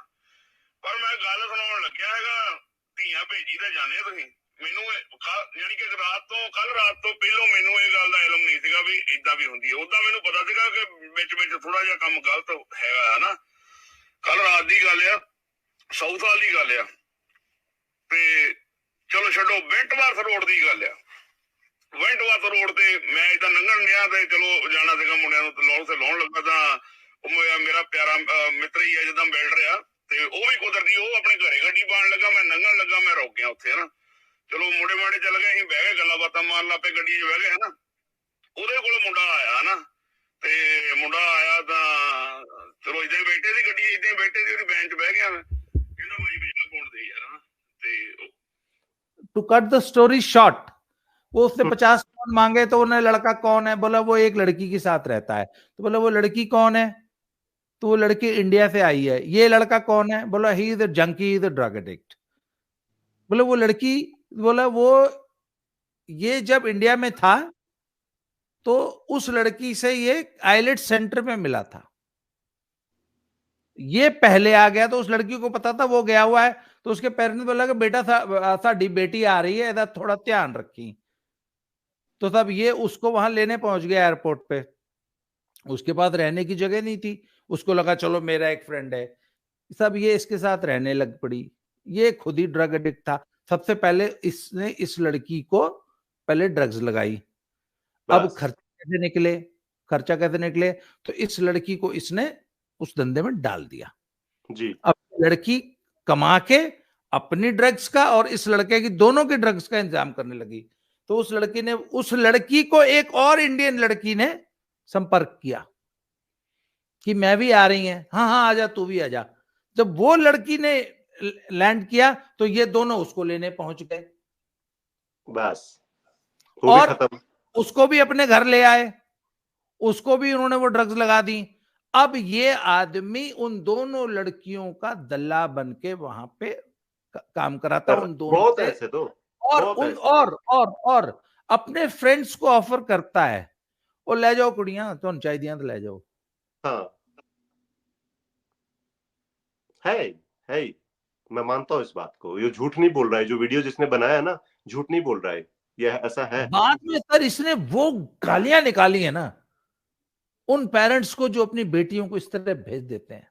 S3: ਪਰ ਮੈਂ ਗੱਲ ਸੁਣਾਉਣ ਲੱਗਿਆ ਹੈਗਾ, ਧੀਆਂ ਭੇਜੀ ਤਾਂ ਜਾਂਦੇ ਤੁਸੀਂ, ਮੈਨੂੰ ਜਾਨੀ ਕਿ ਕੱਲ ਰਾਤ ਤੋਂ ਪਹਿਲਾਂ ਮੈਨੂੰ ਇਹ ਗੱਲ ਦਾ ਇਲਮ ਨਹੀਂ ਸੀਗਾ ਵੀ ਇਦਾਂ ਵੀ ਹੁੰਦੀ ਹੈ। ਉਦਾਂ ਮੈਨੂੰ ਪਤਾ ਸੀਗਾ ਕਿ ਵਿੱਚ ਵਿੱਚ ਥੋੜਾ ਜਿਹਾ ਕੰਮ ਗਲਤ ਹੈਗਾ ਹਨਾ। ਕੱਲ ਰਾਤ ਦੀ ਗੱਲ ਆ, 100 ਸਾਲ ਦੀ ਗੱਲ ਆ, ਤੇ ਚਲੋ ਛੱਡੋ, ਵੈਂਟਵਰਥ ਰੋਡ ਦੀ ਗੱਲ ਆ। ਵੈਂਟਵਰਥ ਰੋਡ ਤੇ ਮੈਂ ਇਦਾਂ ਲੰਘਣ ਡਿਆ ਤੇ ਚਲੋ ਜਾਣਾ ਸੀਗਾ ਮੁੰਡਿਆਂ ਨੂੰ, ਲਾਉਣ ਤੇ ਲਾਉਣ ਲੱਗਾ ਤਾਂ ਉਹ ਮੇਰਾ ਪਿਆਰਾ ਮਿੱਤਰ ਹੀ ਆ ਜਿੱਦਾਂ ਬਿਲਡਰ ਆ, ਤੇ ਉਹ ਵੀ ਕੁਦਰਤੀ ਉਹ ਆਪਣੇ ਘਰੇ ਗੱਡੀ ਪਾਉਣ ਲੱਗਾ, ਮੈਂ ਲੰਘਣ ਲੱਗਾ, ਮੈਂ ਰੁਕ ਗਿਆ ਉੱਥੇ ਹਨਾ। ਚਲੋ ਮੁੰਡੇ ਮਾੜੇ ਚੱਲ ਗਏ, ਅਸੀਂ ਬਹਿ ਗਏ ਗੱਲਾਂ ਬਾਤਾਂ ਮਾਰਨ ਲੱਗ ਪਏ, ਗੱਡੀ 'ਚ ਬਹਿ ਗਏ ਹਨਾ। ਉਹਦੇ ਕੋਲ ਮੁੰਡਾ ਆਇਆ ਹਨਾ, ਤੇ ਮੁੰਡਾ ਆਇਆ ਤਾਂ ਚਲੋ ਇਦਾਂ ਹੀ ਬੈਠੇ ਸੀ ਗੱਡੀ, ਇਦਾਂ ਹੀ ਬੈਠੇ ਸੀ, ਉਹਦੀ ਬੈਂਚ ਬਹਿ ਗਿਆ ਮੈਂ, ਕਹਿੰਦਾ ਭਾਈ ਬਜਾ ਪਾਉਣ ਦੇ ਯਾਰ ਹਨਾ। ਤੇ
S1: to cut the story short, वो उससे 50 पाउंड मांगे तो उन्हें, लड़का कौन है? बोला वो एक लड़की के साथ रहता है। तो बोला वो लड़की कौन है? तो वो लड़की इंडिया से आई है। ये लड़का कौन है? बोला he is a junkie, is a drug addict. बोला वो लड़की, बोला वो ये जब इंडिया में था तो उस लड़की से ये आइलेट सेंटर में मिला था, ये पहले आ गया तो उस लड़की को पता था वो गया हुआ है, तो उसके पेरेंट्स ने बोला कि बेटा साडी बेटी आ रही है, इधर थोड़ा ध्यान रखी। तो तब ये उसको वहां लेने पहुंच गया एयरपोर्ट पे, उसके पास रहने की जगह नहीं थी, उसको लगा चलो मेरा एक फ्रेंड है, सब ये इसके साथ रहने लग पड़ी। ये खुद ही ड्रग एडिक्ट था। सबसे पहले इसने इस लड़की को पहले ड्रग्स लगाई। अब
S2: बस
S1: खर्चा कैसे निकले? तो इस लड़की को इसने उस धंधे में डाल दिया।
S2: जी
S1: अब लड़की कमा के अपनी ड्रग्स का और इस लड़के की, दोनों के ड्रग्स का इंतजाम करने लगी। तो उस लड़की को एक और इंडियन लड़की ने संपर्क किया कि मैं भी आ रही है, हाँ हाँ आजा, तू भी आजा। जब वो लड़की ने लैंड किया तो ये दोनों उसको लेने पहुंच गए,
S2: बस वो भी
S1: और
S2: खत्म।
S1: उसको भी अपने घर ले आए, उसको भी उन्होंने वो ड्रग्स लगा दी। अब ये आदमी उन दोनों लड़कियों का दल्ला बन के वहां पे काम कराता उन दोनों
S2: बहुत
S1: से,
S2: ऐसे तो
S1: और
S2: बहुत
S1: उन
S2: ऐसे।
S1: और अपने फ्रेंड्स को ऑफर करता है, वो ले जाओ कुड़ियां तो चाहिए तो ले जाओ।
S2: हाँ है है ही। मैं मानता हूँ इस बात को, ये झूठ नहीं बोल रहा है, जो वीडियो जिसने बनाया है ना, झूठ नहीं बोल रहा है, ये ऐसा है।
S1: बाद में सर इसने वो गालियां निकाली है ना उन पेरेंट्स को जो अपनी बेटियों को इस तरह भेज देते हैं,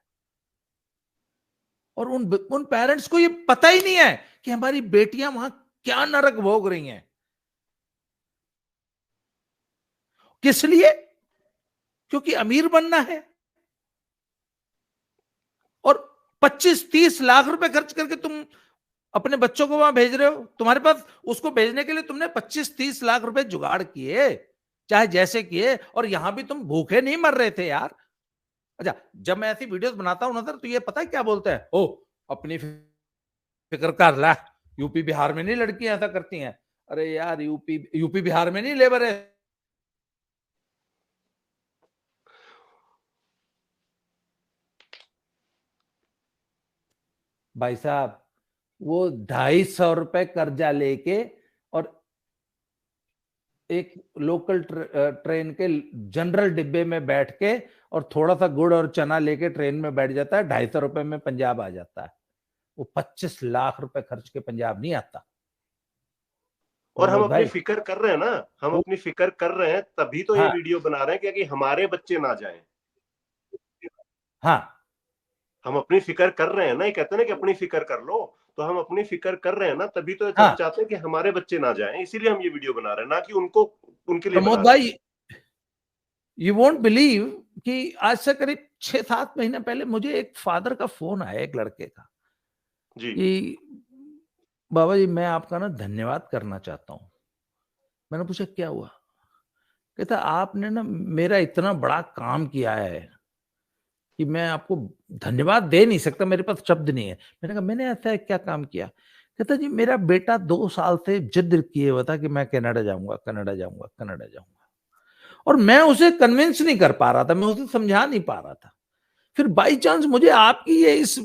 S1: और उन पेरेंट्स को ये पता ही नहीं है कि हमारी बेटियां वहां क्या नरक भोग रही हैं। किस लिए? क्योंकि अमीर बनना है, और 25-30 लाख रुपए खर्च करके तुम अपने बच्चों को वहां भेज रहे हो। तुम्हारे पास उसको भेजने के लिए तुमने 25-30 लाख रुपए जुगाड़ किए, चाहे जैसे किए, और यहां भी तुम भूखे नहीं मर रहे थे यार। अच्छा, जब मैं ऐसी वीडियोस बनाता हूं ना सर, तो ये पता है क्या बोलते हैं, ओ अपनी फिक्र कर ला, यूपी बिहार में नहीं लड़कियां ऐसा करती हैं। अरे यार, यूपी बिहार में नहीं लेबर है। भाई साहब, वो 250 रुपए कर्जा लेके और एक लोकल ट्रेन के जनरल डिब्बे में बैठ के और थोड़ा सा गुड़ और चना लेके ट्रेन में बैठ जाता है, 250 रुपए में पंजाब आ जाता है। वो 25 लाख रुपए खर्च के पंजाब नहीं आता।
S2: और हम
S1: प्रमोद
S2: अपनी
S1: भाई,
S2: फिक्र कर रहे हैं ना, हम अपनी फिक्र कर रहे हैं, तभी तो ये
S1: हाँ
S2: वीडियो बना रहे हैं कि हमारे बच्चे ना जाएं।
S1: हाँ,
S2: हम अपनी फिक्र कर रहे हैं ना, ये कहते हैं ना कि अपनी फिक्र कर लो, तो हम अपनी फिक्र कर रहे हैं ना, तभी तो हम
S1: हाँ
S2: चाहते हैं कि हमारे बच्चे ना जाएं, इसीलिए हम ये वीडियो बना रहे हैं, ना कि उनको उनके लिए
S1: प्रमोद
S2: बना रहे
S1: भाई, यू वोंट बिलीव कि आज से करीब 6-7 महीने पहले मुझे एक फादर का फोन आया, एक लड़के का,
S2: हैं। जी
S1: कि बाबा जी मैं आपका ना धन्यवाद करना चाहता हूं। मैंने पूछा क्या हुआ? कहता आपने ना मेरा इतना बड़ा काम किया है कि मैं आपको धन्यवाद दे नहीं सकता, मेरे पास शब्द नहीं है। मैंने कहा मैंने ऐसा क्या काम किया? कहता जी मेरा बेटा 2 साल से जिद किए हुआ था कि मैं कनाडा जाऊंगा, कनाडा जाऊंगा, कनाडा जाऊंगा, और मैं उसे कन्विंस नहीं कर पा रहा था, मैं उसे समझा नहीं पा रहा था। फिर बाई चांस मुझे आपकी ये इस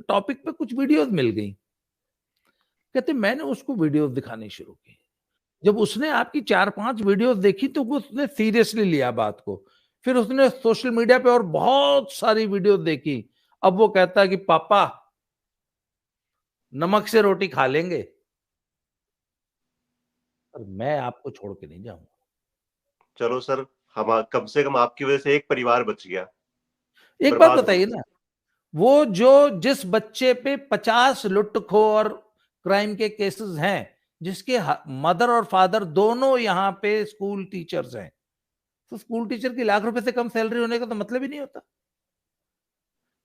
S1: टॉपिक पे कुछ वीडियोस मिल गई। कहते मैंने उसको वीडियोस दिखानी शुरू की। जब उसने आपकी 4-5 वीडियोस देखी तो वो उसने सीरियसली लिया बात को। फिर उसने सोशल मीडिया पे और बहुत सारी वीडियोस देखी। अब वो कहता है कि पापा नमक से रोटी खा लेंगे, पर मैं आपको छोड़ के नहीं जाऊंगा।
S2: चलो सर, हम कम से कम आपकी वजह से एक परिवार बच गया,
S1: एक बात
S2: बर्बाद हो
S1: बताइए
S2: गया।
S1: ना, वो जो जिस बच्चे पे 50 लुटखो और क्राइम के केसेस हैं, जिसके मदर और फादर दोनों यहां पे स्कूल टीचर्स हैं, तो स्कूल टीचर की लाख रुपए से कम सैलरी होने का तो मतलब ही नहीं होता।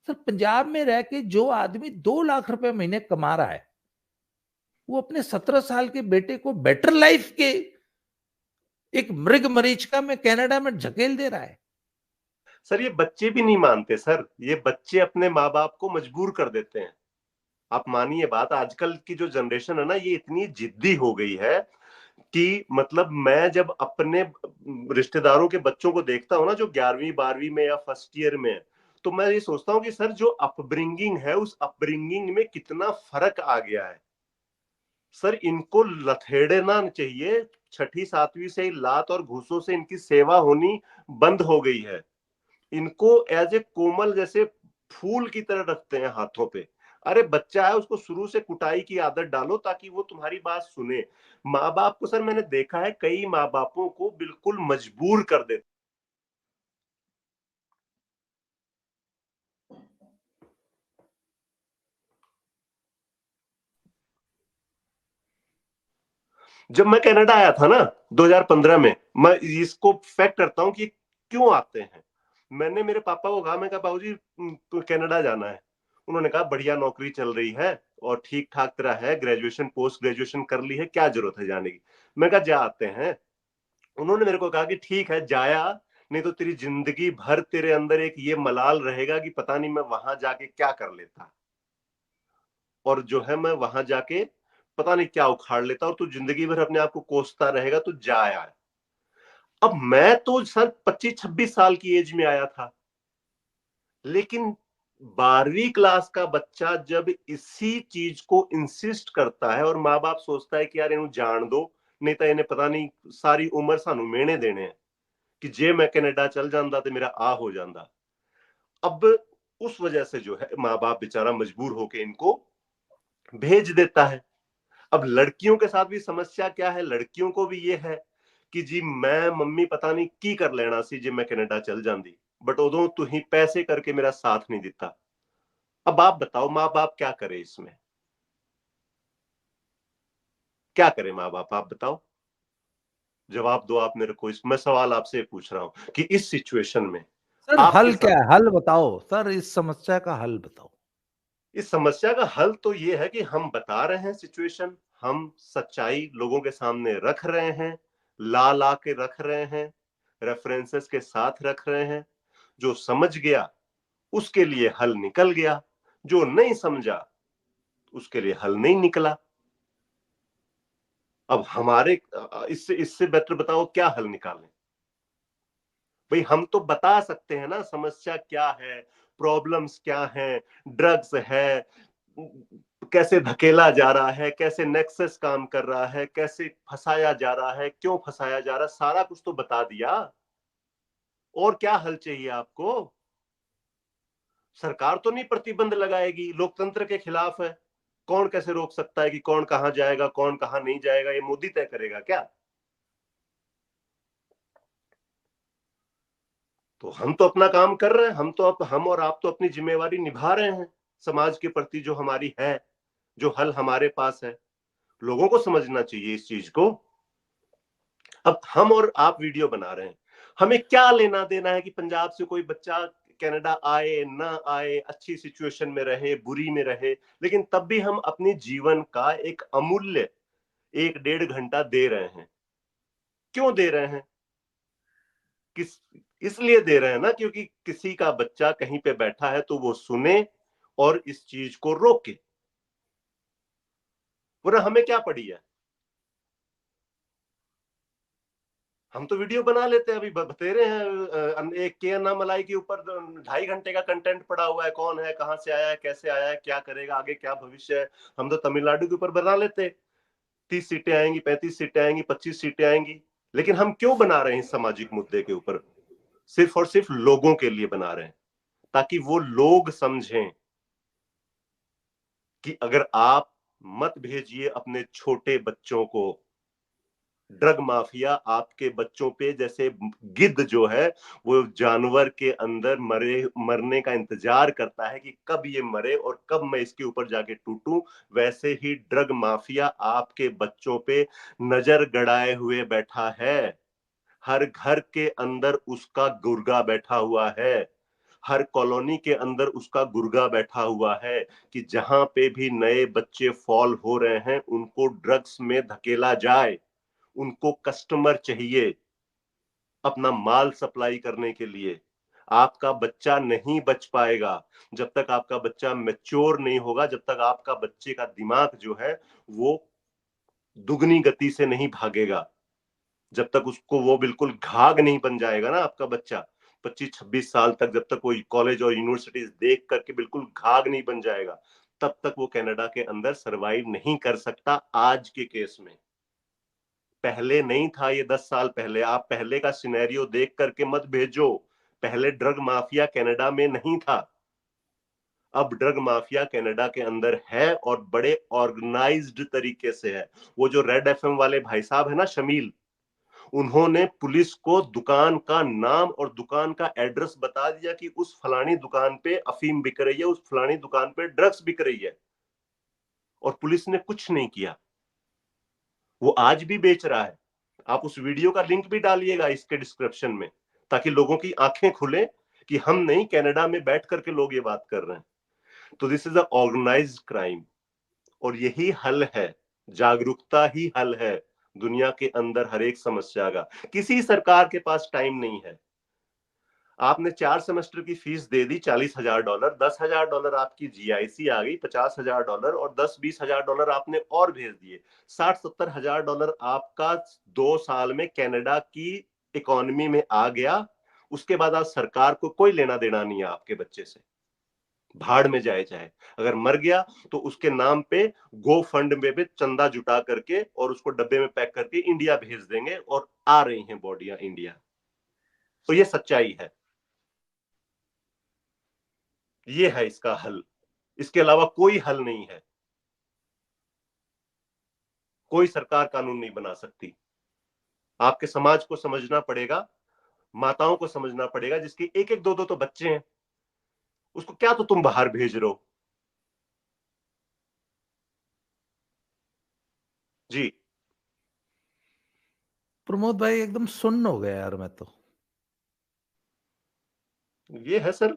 S1: सर पंजाब में रह के जो आदमी 2 लाख रुपए महीने कमा रहा है, वो अपने 17 साल के बेटे को बेटर लाइफ के एक मृग मरीचिका में कनाडा में झकेल दे रहा है।
S2: सर ये बच्चे भी नहीं मानते सर, ये बच्चे अपने माँ बाप को मजबूर कर देते हैं। आप मानिए बात, आजकल की जो जनरेशन है ना, ये इतनी जिद्दी हो गई है कि मतलब मैं जब अपने रिश्तेदारों के बच्चों को देखता हूँ ना, जो 11वीं 12वीं में या फर्स्ट ईयर में है, तो मैं ये सोचता हूँ कि सर जो अपब्रिंगिंग है, उस अपब्रिंगिंग में कितना फर्क आ गया है। सर इनको लथेड़ना चाहिए, 6ठी 7वीं से ही लात और घूसों से इनकी सेवा होनी बंद हो गई है। इनको एज ए कोमल जैसे फूल की तरह रखते हैं हाथों पे। अरे बच्चा है, उसको शुरू से कुटाई की आदत डालो ताकि वो तुम्हारी बात सुने। माँ बाप को सर मैंने देखा है, कई माँ बापों को बिल्कुल मजबूर कर देते। जब मैं कनाडा आया था ना 2015 में, मैं इसको फैक्ट करता हूँ कि क्यों आते हैं। मैंने मेरे पापा को कहा, मैं कहा बाबूजी कनाडा जाना है। उन्होंने कहा बढ़िया नौकरी चल रही है और ठीक ठाक तरह है, ग्रेजुएशन पोस्ट ग्रेजुएशन कर ली है, क्या जरूरत है जाने की। मैं कहा जा आते हैं। उन्होंने मेरे को कहा कि ठीक है जाया, नहीं तो तेरी जिंदगी भर तेरे अंदर एक ये मलाल रहेगा कि पता नहीं मैं वहां जाके क्या कर लेता, और जो है मैं वहां जाके पता नहीं क्या उखाड़ लेता, और तू जिंदगी भर अपने आप को कोसता रहेगा, तो जा यार। अब मैं तो सर 25-26 साल की एज में आया था, लेकिन 12वीं क्लास का बच्चा जब इसी चीज को इंसिस्ट करता है और माँ बाप सोचता है कि यार इन्हें जान दो, नहीं तो इन्हें पता नहीं सारी उम्र सानू मेहने देने हैं कि जे मैं कनाडा चल जाता तो मेरा आ हो जाता। अब उस वजह से जो है माँ बाप बेचारा मजबूर होके इनको भेज देता है। अब लड़कियों के साथ भी समस्या क्या है, लड़कियों को भी ये है कि जी मैं मम्मी पता नहीं की कर लेना सी जे मैं कनाडा चल जाती, बट उदों तू ही पैसे करके मेरा साथ नहीं दिता। अब आप बताओ माँ बाप क्या करे इसमें, क्या करे माँ बाप, आप बताओ, जवाब दो आप मेरे को। मैं सवाल आपसे पूछ रहा हूं कि इस सिचुएशन में
S1: सर
S2: आपके
S1: हल क्या
S2: साथ,
S1: है, हल बताओ सर, इस समस्या का हल बताओ।
S2: इस समस्या का हल तो ये है कि हम बता रहे हैं सिचुएशन, हम सच्चाई लोगों के सामने रख रहे हैं, ला ला के रख रहे हैं, रेफरेंसेस के साथ रख रहे हैं। जो समझ गया उसके लिए हल निकल गया, जो नहीं समझा उसके लिए हल नहीं निकला। अब हमारे इससे इससे बेटर बताओ क्या हल निकालें। भाई हम तो बता सकते हैं ना समस्या क्या है, प्रॉब्लम्स क्या हैं, ड्रग्स है, कैसे धकेला जा रहा है, कैसे नेक्सस काम कर रहा है, कैसे फंसाया जा रहा है, क्यों फंसाया जा रहा है, सारा कुछ तो बता दिया। और क्या हल चाहिए आपको? सरकार तो नहीं प्रतिबंध लगाएगी, लोकतंत्र के खिलाफ है। कौन कैसे रोक सकता है कि कौन कहां जाएगा कौन कहां नहीं जाएगा, ये मोदी तय करेगा क्या? तो हम तो अपना काम कर रहे हैं, हम और आप तो अपनी जिम्मेवारी निभा रहे हैं समाज के प्रति जो हमारी है, जो हल हमारे पास है। लोगों को समझना चाहिए इस चीज को। अब हम और आप वीडियो बना रहे हैं, हमें क्या लेना देना है कि पंजाब से कोई बच्चा कनाडा आए ना आए, अच्छी सिचुएशन में रहे बुरी में रहे, लेकिन तब भी हम अपने जीवन का एक अमूल्य 1-1.5 घंटा दे रहे हैं। क्यों दे रहे हैं? किस इसलिए दे रहे हैं ना, क्योंकि किसी का बच्चा कहीं पे बैठा है तो वो सुने और इस चीज को रोके। वरना हमें क्या पड़ी है? हम तो वीडियो बना लेते हैं, अभी बतेरे हैं एक के अन्नामलाई के ऊपर 2.5 घंटे का कंटेंट पड़ा हुआ है, कौन है, कहां से आया है, कैसे आया है, क्या करेगा आगे, क्या भविष्य है। हम तो तमिलनाडु के ऊपर बना लेते, 30 सीटें आएंगी, 35 सीटें आएंगी, 25 सीटें आएंगी। लेकिन हम क्यों बना रहे हैं इस सामाजिक मुद्दे के ऊपर? सिर्फ और सिर्फ लोगों के लिए बना रहे हैं, ताकि वो लोग समझें कि अगर आप मत भेजिए अपने छोटे बच्चों को, ड्रग माफिया आपके बच्चों पे जैसे गिद्ध जो है वो जानवर के अंदर मरने का इंतजार करता है कि कब ये मरे और कब मैं इसके ऊपर जाके टूटूं, वैसे ही ड्रग माफिया आपके बच्चों पे नजर गड़ाए हुए बैठा है। हर घर के अंदर उसका गुर्गा बैठा हुआ है, हर कॉलोनी के अंदर उसका गुर्गा बैठा हुआ है कि जहां पे भी नए बच्चे फॉल हो रहे हैं उनको ड्रग्स में धकेला जाए। उनको कस्टमर चाहिए अपना माल सप्लाई करने के लिए। आपका बच्चा नहीं बच पाएगा जब तक आपका बच्चा मैच्योर नहीं होगा, जब तक आपका बच्चे का दिमाग जो है वो दुगनी गति से नहीं भागेगा, जब तक उसको वो बिल्कुल घाघ नहीं बन जाएगा ना आपका बच्चा 25-26 साल तक, जब तक वो कॉलेज और यूनिवर्सिटीज देख करके बिल्कुल घाघ नहीं बन जाएगा, तब तक वो कनाडा के अंदर सरवाइव नहीं कर सकता। आज के केस में, पहले नहीं था ये 10 साल पहले, आप पहले का सिनेरियो देख करके मत भेजो। पहले ड्रग माफिया कनाडा में नहीं था, अब ड्रग माफिया कनाडा के अंदर है और बड़े ऑर्गेनाइज्ड तरीके से है। वो जो रेड एफएम वाले भाई साहब है ना शमील, उन्होंने पुलिस को दुकान का नाम और दुकान का एड्रेस बता दिया कि उस फलानी दुकान पे अफीम बिक रही है, उस फलानी दुकान पे ड्रग्स बिक रही है, और पुलिस ने कुछ नहीं किया। वो आज भी बेच रहा है। आप उस वीडियो का लिंक भी डालिएगा इसके डिस्क्रिप्शन में, ताकि लोगों की आंखें खुले कि हम नहीं, कनाडा में बैठ करके लोग ये बात कर रहे हैं। तो this is a organized crime, और यही हल है, जागरूकता ही हल है दुनिया के अंदर हर एक समस्या का। किसी सरकार के पास टाइम नहीं है। आपने 4 सेमेस्टर की फीस दे दी $40,000, $10,000 आपकी जीआईसी आ गई, $50,000 और $10-20,000 आपने और भेज दिए, $60-70,000 आपका 2 साल में कनाडा की इकोनॉमी में आ गया। उसके बाद आज सरकार को कोई लेना देना नहीं है आपके बच्चे से। भाड़ में जाए चाहे, अगर मर गया तो उसके नाम पे गो फंड में भी चंदा जुटा करके और उसको डब्बे में पैक करके इंडिया भेज देंगे, और आ रही हैं बॉडियां इंडिया। तो ये सच्चाई है, ये है इसका हल, इसके अलावा कोई हल नहीं है। कोई सरकार कानून नहीं बना सकती। आपके समाज को समझना पड़ेगा, माताओं को समझना पड़ेगा, जिसके एक एक दो दो तो बच्चे हैं, उसको क्या तो तुम बाहर भेज रहे हो। जी
S1: प्रमोद भाई एकदम सुन्न हो गया यार मैं तो।
S2: ये है सर,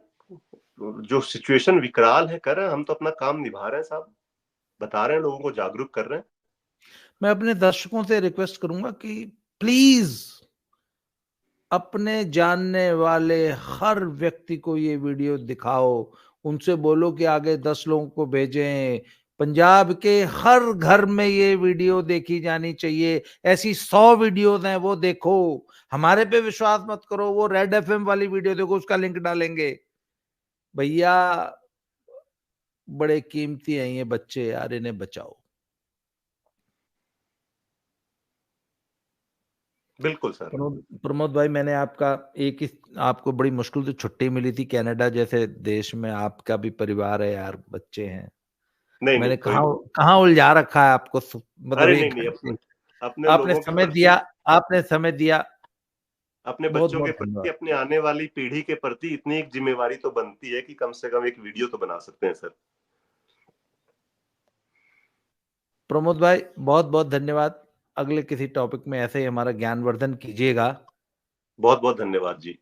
S2: जो सिचुएशन विकराल है, कर रहे हैं हम तो अपना काम निभा रहे हैं साहब, बता रहे हैं, लोगों को जागरूक कर रहे हैं।
S1: मैं अपने दर्शकों से रिक्वेस्ट करूंगा कि प्लीज अपने जानने वाले हर व्यक्ति को ये वीडियो दिखाओ, उनसे बोलो कि आगे 10 लोगों को भेजें। पंजाब के हर घर में ये वीडियो देखी जानी चाहिए। ऐसी 100 वीडियोस हैं, वो देखो। हमारे पे विश्वास मत करो, वो रेड एफएम वाली वीडियो देखो, उसका लिंक डालेंगे। भैया बड़े कीमती हैं ये बच्चे यार, इन्हें बचाओ।
S2: बिल्कुल सर।
S1: प्रमोद भाई, मैंने आपको बड़ी मुश्किल से छुट्टी मिली थी कनाडा जैसे देश में, आपका भी परिवार है यार, बच्चे हैं।
S2: नहीं
S1: मैंने
S2: नहीं, कोई नहीं।
S1: कहाँ उलझा रखा है आपको, मतलब
S2: अरे नहीं
S1: एक
S2: नहीं,
S1: घंटे
S2: अपने
S1: आपने
S2: लोगों के
S1: समय
S2: प्रति,
S1: दिया, आपने समय दिया।
S2: अपने
S1: बहुत
S2: बच्चों के
S1: बहुत
S2: प्रति,
S1: धन्यवाद।
S2: अपने आने वाली पीढ़ी के प्रति इतनी एक जिम्मेवारी तो बनती है कि कम से कम एक वीडियो तो बना सकते हैं सर।
S1: प्रमोद भाई बहुत बहुत धन्यवाद। अगले किसी टॉपिक में ऐसे ही हमारा ज्ञानवर्धन कीजिएगा।
S2: बहुत बहुत धन्यवाद जी।